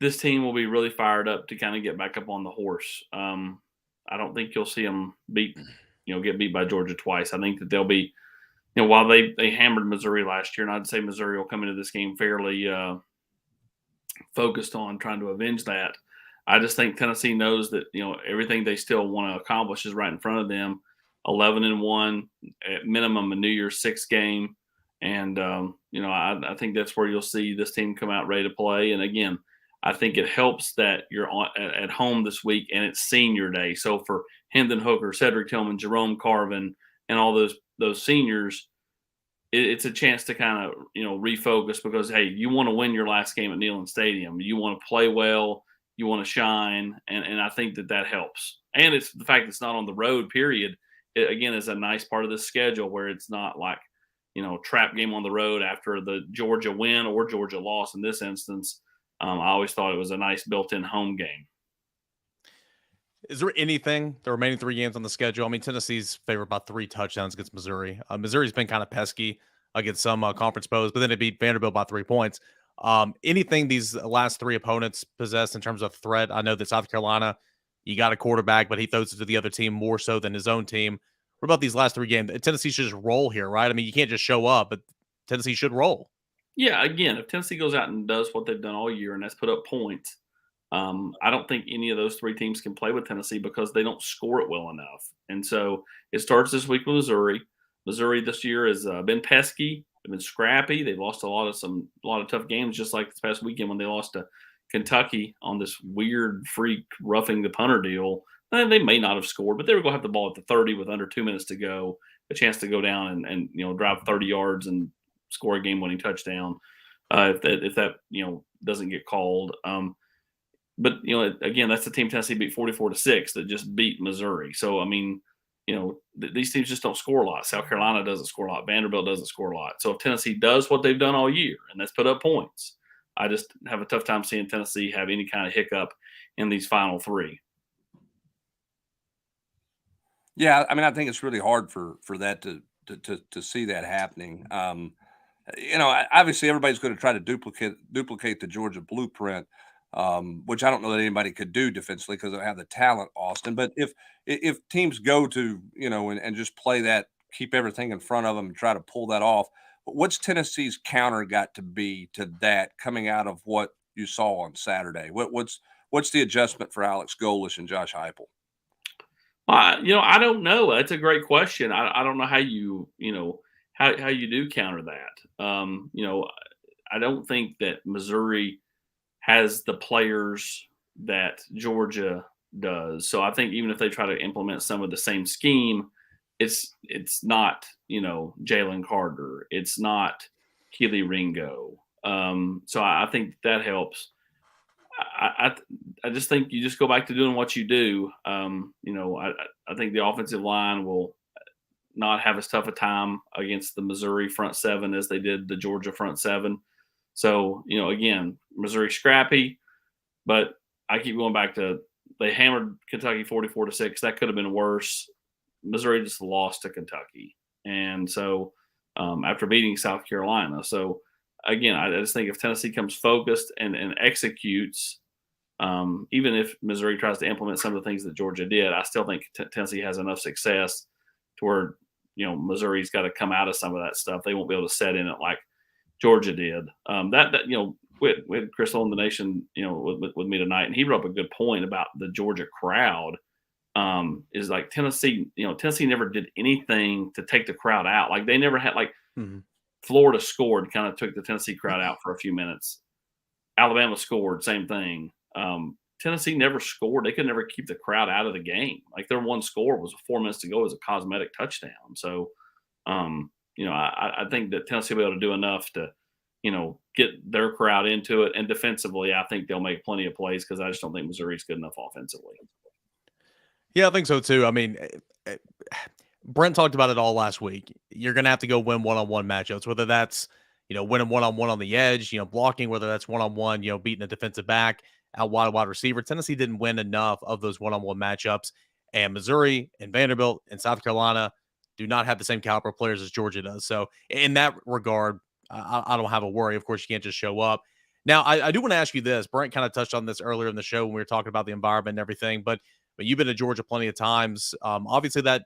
[SPEAKER 4] this team will be really fired up to kind of get back up on the horse. I don't think you'll see them get beat by Georgia twice. I think that they'll be, while they hammered Missouri last year, and I'd say Missouri will come into this game fairly focused on trying to avenge that. I just think Tennessee knows that, everything they still want to accomplish is right in front of them. 11-1 at minimum, a New Year's 6 game. And, I think that's where you'll see this team come out ready to play. And again, I think it helps that you're at home this week and it's senior day. So for Hendon Hooker, Cedric Tillman, Jerome Carvin, and all those seniors, it's a chance to kind of refocus because hey, you want to win your last game at Neyland Stadium. You want to play well. You want to shine, and I think that helps. And it's the fact it's not on the road. Period. It, again, is a nice part of the schedule where it's not like trap game on the road after the Georgia win or Georgia loss. In this instance, I always thought it was a nice built-in home game.
[SPEAKER 1] Is there anything, the remaining 3 games on the schedule? I mean, Tennessee's favored by 3 touchdowns against Missouri. Missouri's been kind of pesky against some conference foes, but then it beat Vanderbilt by 3 points. Anything these last 3 opponents possess in terms of threat? I know that South Carolina, you got a quarterback, but he throws it to the other team more so than his own team. What about these last 3 games? Tennessee should just roll here, right? I mean, you can't just show up, but Tennessee should roll.
[SPEAKER 4] Yeah, again, if Tennessee goes out and does what they've done all year, and that's put up points, I don't think any of those 3 teams can play with Tennessee because they don't score it well enough. And so it starts this week with Missouri. Missouri this year has been pesky, they've been scrappy. They've lost a lot of tough games, just like this past weekend when they lost to Kentucky on this weird freak roughing the punter deal. And they may not have scored, but they were going to have the ball at the 30 with under 2 minutes to go, a chance to go down and drive 30 yards and score a game-winning touchdown if that doesn't get called. But again, that's the team Tennessee beat 44-6 that just beat Missouri. So I mean, these teams just don't score a lot. South Carolina doesn't score a lot. Vanderbilt doesn't score a lot. So if Tennessee does what they've done all year, and that's put up points, I just have a tough time seeing Tennessee have any kind of hiccup in these final 3.
[SPEAKER 2] Yeah, I mean, I think it's really hard for that to see that happening. Obviously everybody's going to try to duplicate the Georgia blueprint, which I don't know that anybody could do defensively because they don't have the talent, Austin. But if teams go to and just play that, keep everything in front of them and try to pull that off, what's Tennessee's counter got to be to that coming out of what you saw on Saturday? What's the adjustment for Alex Golesh and Josh Heupel?
[SPEAKER 4] I don't know. That's a great question. I don't know how you how you do counter that. I don't think that Missouri has the players that Georgia does. So I think even if they try to implement some of the same scheme, it's not Jalen Carter. It's not Keely Ringo. So I think that helps. I just think you just go back to doing what you do. I think the offensive line will not have as tough a time against the Missouri front 7 as they did the Georgia front 7. So, again, Missouri scrappy, but I keep going back to they hammered Kentucky 44-6. That could have been worse. Missouri just lost to Kentucky. And so after beating South Carolina. So, again, I just think if Tennessee comes focused and executes, even if Missouri tries to implement some of the things that Georgia did, I still think Tennessee has enough success to where, Missouri's got to come out of some of that stuff. They won't be able to set in it like Georgia did. We had Chris on the Nation, with me tonight, and he brought up a good point about the Georgia crowd. Is like Tennessee, Tennessee never did anything to take the crowd out. Like they never had Florida scored, kind of took the Tennessee crowd out for a few minutes. Alabama scored, same thing. Tennessee never scored. They could never keep the crowd out of the game. Like their one score was 4 minutes to go as a cosmetic touchdown. So, I think that Tennessee will be able to do enough to, get their crowd into it. And defensively, I think they'll make plenty of plays because I just don't think Missouri's good enough offensively.
[SPEAKER 1] Yeah, I think so too. I mean, Brent talked about it all last week. You're going to have to go win one-on-one matchups, whether that's, winning one-on-one on the edge, blocking, whether that's one-on-one, beating a defensive back, out wide receiver. Tennessee didn't win enough of those one-on-one matchups, and Missouri and Vanderbilt and South Carolina do not have the same caliber players as Georgia does. So in that regard, I don't have a worry. Of course, you can't just show up. Now, I do want to ask you this. Brent kind of touched on this earlier in the show when we were talking about the environment and everything, but you've been to Georgia plenty of times. Obviously, that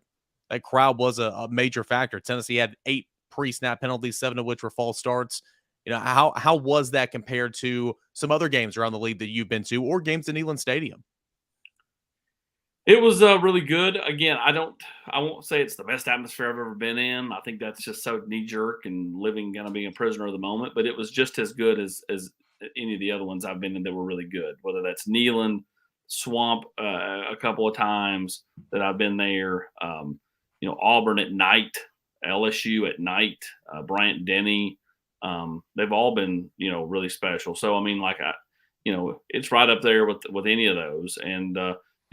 [SPEAKER 1] crowd was a major factor. Tennessee had 8 pre-snap penalties, 7 of which were false starts. How was that compared to some other games around the league that you've been to or games in Neyland Stadium?
[SPEAKER 4] It was really good. Again, I won't say it's the best atmosphere I've ever been in. I think that's just so knee jerk and being a prisoner of the moment. But it was just as good as any of the other ones I've been in that were really good, whether that's Neyland, Swamp a couple of times that I've been there. Auburn at night, LSU at night, Bryant Denny. They've all been, really special. So, I mean, it's right up there with any of those. And,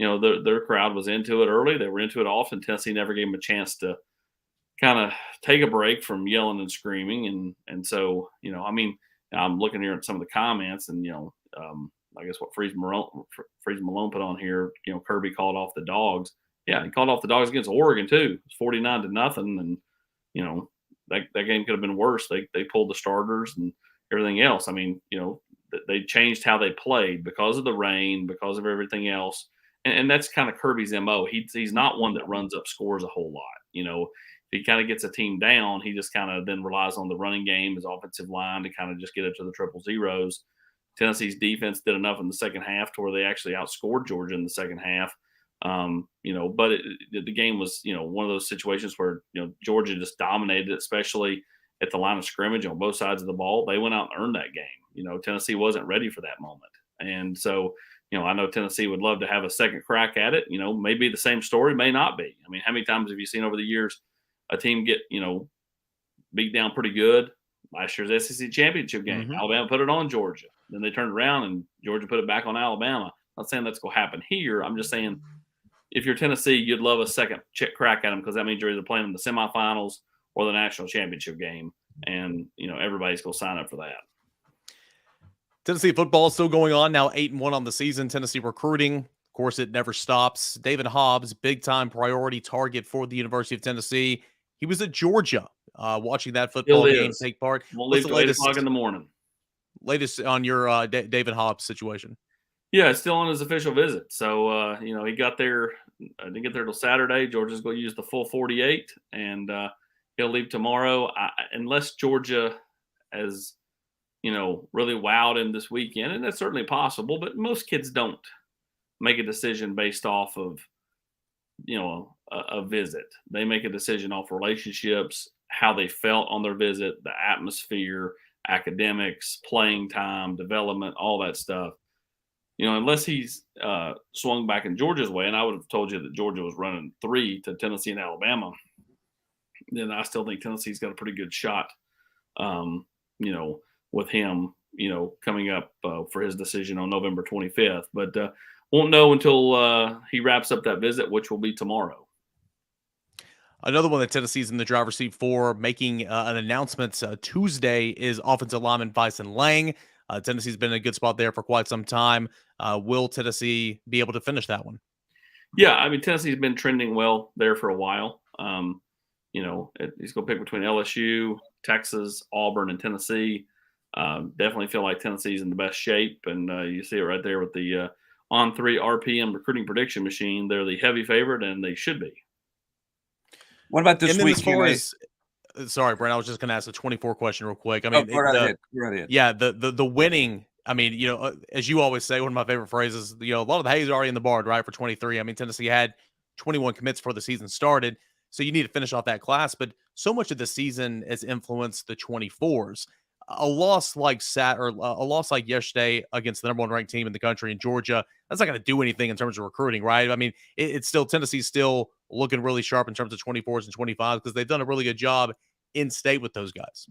[SPEAKER 4] their crowd was into it early. They were into it often. Tennessee never gave them a chance to kind of take a break from yelling and screaming. And so, I'm looking here at some of the comments and, I guess what Freeze Malone put on here, Kirby called off the Dogs. Yeah, he called off the Dogs against Oregon too. It's 49-0. And, that game could have been worse. They pulled the starters and everything else. I mean, they changed how they played because of the rain, because of everything else. And that's kind of Kirby's MO. He's not one that runs up scores a whole lot. If he kind of gets a team down, he just kind of then relies on the running game, his offensive line to kind of just get it to the triple zeros. Tennessee's defense did enough in the second half to where they actually outscored Georgia in the second half. But the game was, one of those situations where, Georgia just dominated, especially at the line of scrimmage on both sides of the ball. They went out and earned that game. Tennessee wasn't ready for that moment. And so, I know Tennessee would love to have a second crack at it. Maybe the same story, may not be. I mean, how many times have you seen over the years a team get, beat down pretty good? Last year's SEC championship game, Alabama put it on Georgia. Then they turned around and Georgia put it back on Alabama. I'm not saying that's going to happen here. I'm just saying if you're Tennessee, you'd love a second crack at them because that means you're either playing in the semifinals or the national championship game. And, everybody's going to sign up for that.
[SPEAKER 1] Tennessee football is still going on now, 8-1 on the season. Tennessee recruiting, of course, it never stops. David Hobbs, big-time priority target for the University of Tennessee. He was at Georgia watching that football game take part.
[SPEAKER 4] We'll leave till 8 o'clock in the morning.
[SPEAKER 1] Latest on your David Hobbs situation?
[SPEAKER 4] Yeah, it's still on his official visit. So, he got there. I didn't get there till Saturday. Georgia's going to use the full 48, and he'll leave tomorrow. Unless Georgia has really wowed him this weekend, and that's certainly possible, but most kids don't make a decision based off of, a visit. They make a decision off relationships, how they felt on their visit, the atmosphere, academics, playing time, development, all that stuff. Unless he's swung back in Georgia's way, and I would have told you that Georgia was running 3 to Tennessee and Alabama, then I still think Tennessee's got a pretty good shot, with him, coming up for his decision on November 25th. But won't know until he wraps up that visit, which will be tomorrow.
[SPEAKER 1] Another one that Tennessee's in the driver's seat for, making an announcement Tuesday, is offensive lineman Bison Lang. Tennessee's been in a good spot there for quite some time. Will Tennessee be able to finish that one?
[SPEAKER 4] Yeah, I mean, Tennessee's been trending well there for a while. He's going to pick between LSU, Texas, Auburn, and Tennessee. Definitely feel like Tennessee's in the best shape, and you see it right there with the On3 RPM recruiting prediction machine. They're the heavy favorite, and they should be.
[SPEAKER 2] What about this week?
[SPEAKER 1] Sorry, Brent, I was just going to ask a 24 question real quick. I mean,
[SPEAKER 2] go right ahead.
[SPEAKER 1] Yeah, the winning. I mean, as you always say, one of my favorite phrases. A lot of the hay's already in the barn, right? For 23. I mean, Tennessee had 21 commits before the season started, so you need to finish off that class. But so much of the season has influenced the 24s. A loss like yesterday against the number 1 ranked team in the country in Georgia, that's not going to do anything in terms of recruiting, right? I mean, it's still Tennessee's still looking really sharp in terms of 24s and 25s because they've done a really good job in state with those guys.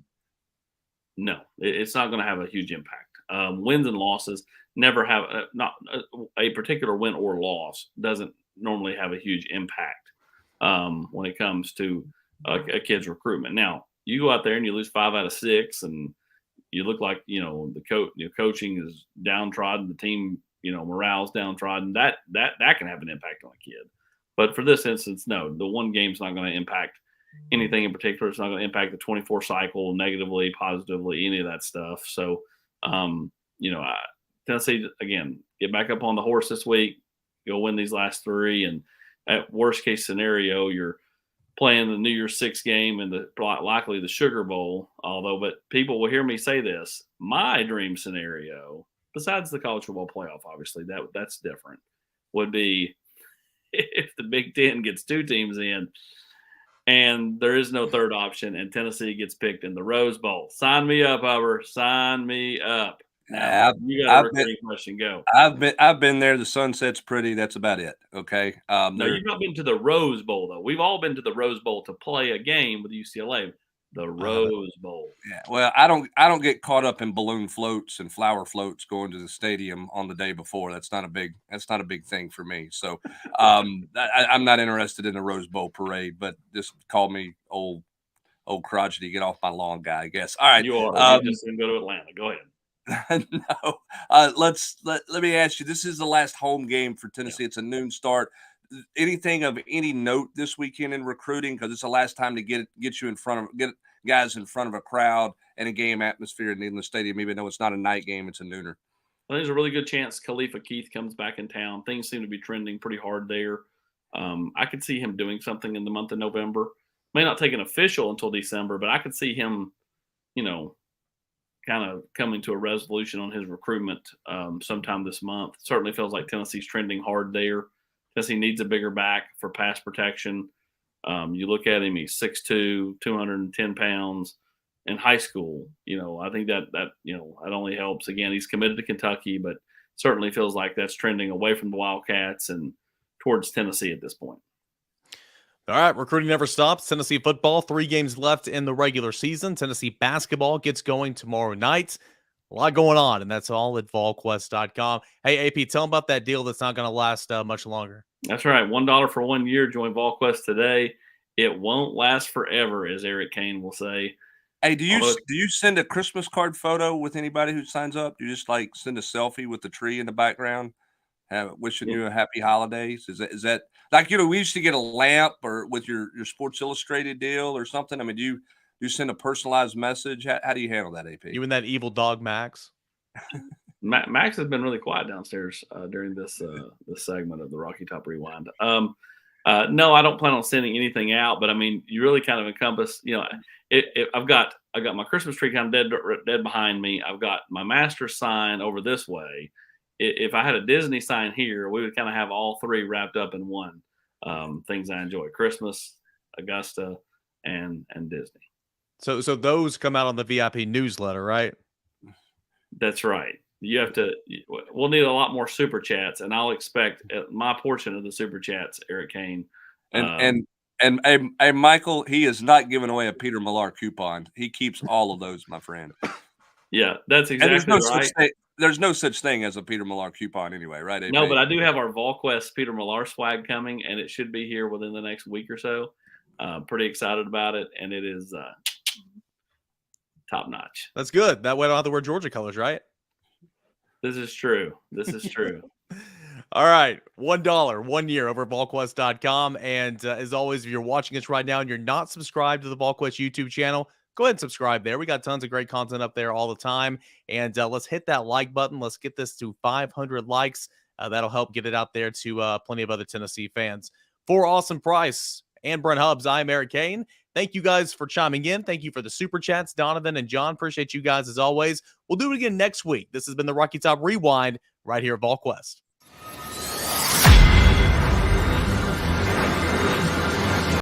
[SPEAKER 4] No, it's not going to have a huge impact. Wins and losses never have not a particular win or loss doesn't normally have a huge impact when it comes to a kid's recruitment. Now, you go out there and you lose 5 out of 6, and you look like the coaching is downtrodden, the team morale's downtrodden. That can have an impact on a kid. But for this instance, no, the one game's not going to impact anything in particular. It's not going to impact the 24 cycle negatively, positively, any of that stuff. So, Tennessee, again, get back up on the horse this week, go win these last 3. And at worst case scenario, you're playing the New Year's Six game and likely the Sugar Bowl. But people will hear me say this. My dream scenario, besides the college football playoff, obviously, that's different, would be if the Big Ten gets 2 teams in and there is no third option and Tennessee gets picked in the Rose Bowl. Sign me up, Hubbard. Sign me up. Now you got a recruiting question. Go.
[SPEAKER 2] I've been there. The sunset's pretty. That's about it. Okay.
[SPEAKER 4] No, you've not been to the Rose Bowl though. We've all been to the Rose Bowl to play a game with UCLA. The Rose Bowl.
[SPEAKER 2] Yeah. Well, I don't get caught up in balloon floats and flower floats going to the stadium on the day before. That's not a big thing for me. So I'm not interested in the Rose Bowl parade, but just call me old crotchety, get off my lawn guy, I guess. All right.
[SPEAKER 4] You are. You just didn't go to Atlanta. Go ahead.
[SPEAKER 2] No. Let me ask you. This is the last home game for Tennessee. It's a noon start. Anything of any note this weekend in recruiting? Because it's the last time to get guys in front of a crowd and a game atmosphere in the stadium, even though it's not a night game, it's a nooner.
[SPEAKER 4] Well, there's a really good chance Khalifa Keith comes back in town. Things seem to be trending pretty hard there. I could see him doing something in the month of November. May not take an official until December, but I could see him, kind of coming to a resolution on his recruitment sometime this month. Certainly feels like Tennessee's trending hard there. Tennessee needs a bigger back for pass protection. You look at him, he's 6'2", 210 pounds in high school. I think that only helps. Again, he's committed to Kentucky, but certainly feels like that's trending away from the Wildcats and towards Tennessee at this point.
[SPEAKER 1] All right, recruiting never stops. Tennessee football, 3 games left in the regular season. Tennessee basketball gets going tomorrow night. A lot going on, and that's all at VolQuest.com. Hey, AP, tell them about that deal that's not going to last much longer.
[SPEAKER 4] That's right. $1 for 1 year. Join VolQuest today. It won't last forever, as Eric Kane will say.
[SPEAKER 2] Hey, do you send a Christmas card photo with anybody who signs up? Do you just send a selfie with the tree in the background, wishing you a happy holidays? Is that like we used to get a lamp or with your Sports Illustrated deal or something? I mean, do you send a personalized message? How do you handle that, AP?
[SPEAKER 1] You and that evil dog, Max?
[SPEAKER 4] Max has been really quiet downstairs during this segment of the Rocky Top Rewind. No, I don't plan on sending anything out, but I mean, you really kind of encompass. I've got my Christmas tree kind of dead behind me. I've got my master sign over this way. If I had a Disney sign here, we would kind of have all 3 wrapped up in one. Things I enjoy: Christmas, Augusta, and Disney.
[SPEAKER 1] So those come out on the VIP newsletter, right?
[SPEAKER 4] That's right. We'll need a lot more super chats, and I'll expect my portion of the super chats, Eric Kane.
[SPEAKER 2] And Michael, he is not giving away a Peter Millar coupon. He keeps all of those, my friend.
[SPEAKER 4] Yeah, that's exactly right.
[SPEAKER 2] There's no such thing as a Peter Millar coupon anyway, right? AP?
[SPEAKER 4] No, but I do have our VolQuest Peter Millar swag coming, and it should be here within the next week or so. Pretty excited about it, and it is top notch.
[SPEAKER 1] That's good. That way I don't have to wear Georgia colors, right?
[SPEAKER 4] This is true.
[SPEAKER 1] All right. $1, 1 year over VolQuest.com. And as always, if you're watching us right now and you're not subscribed to the VolQuest YouTube channel, go ahead and subscribe there. We got tons of great content up there all the time. And let's hit that like button. Let's get this to 500 likes. That'll help get it out there to plenty of other Tennessee fans. For Austin Price and Brent Hubbs, I'm Eric Kane. Thank you guys for chiming in. Thank you for the super chats, Donovan and John. Appreciate you guys as always. We'll do it again next week. This has been the Rocky Top Rewind right here at VolQuest.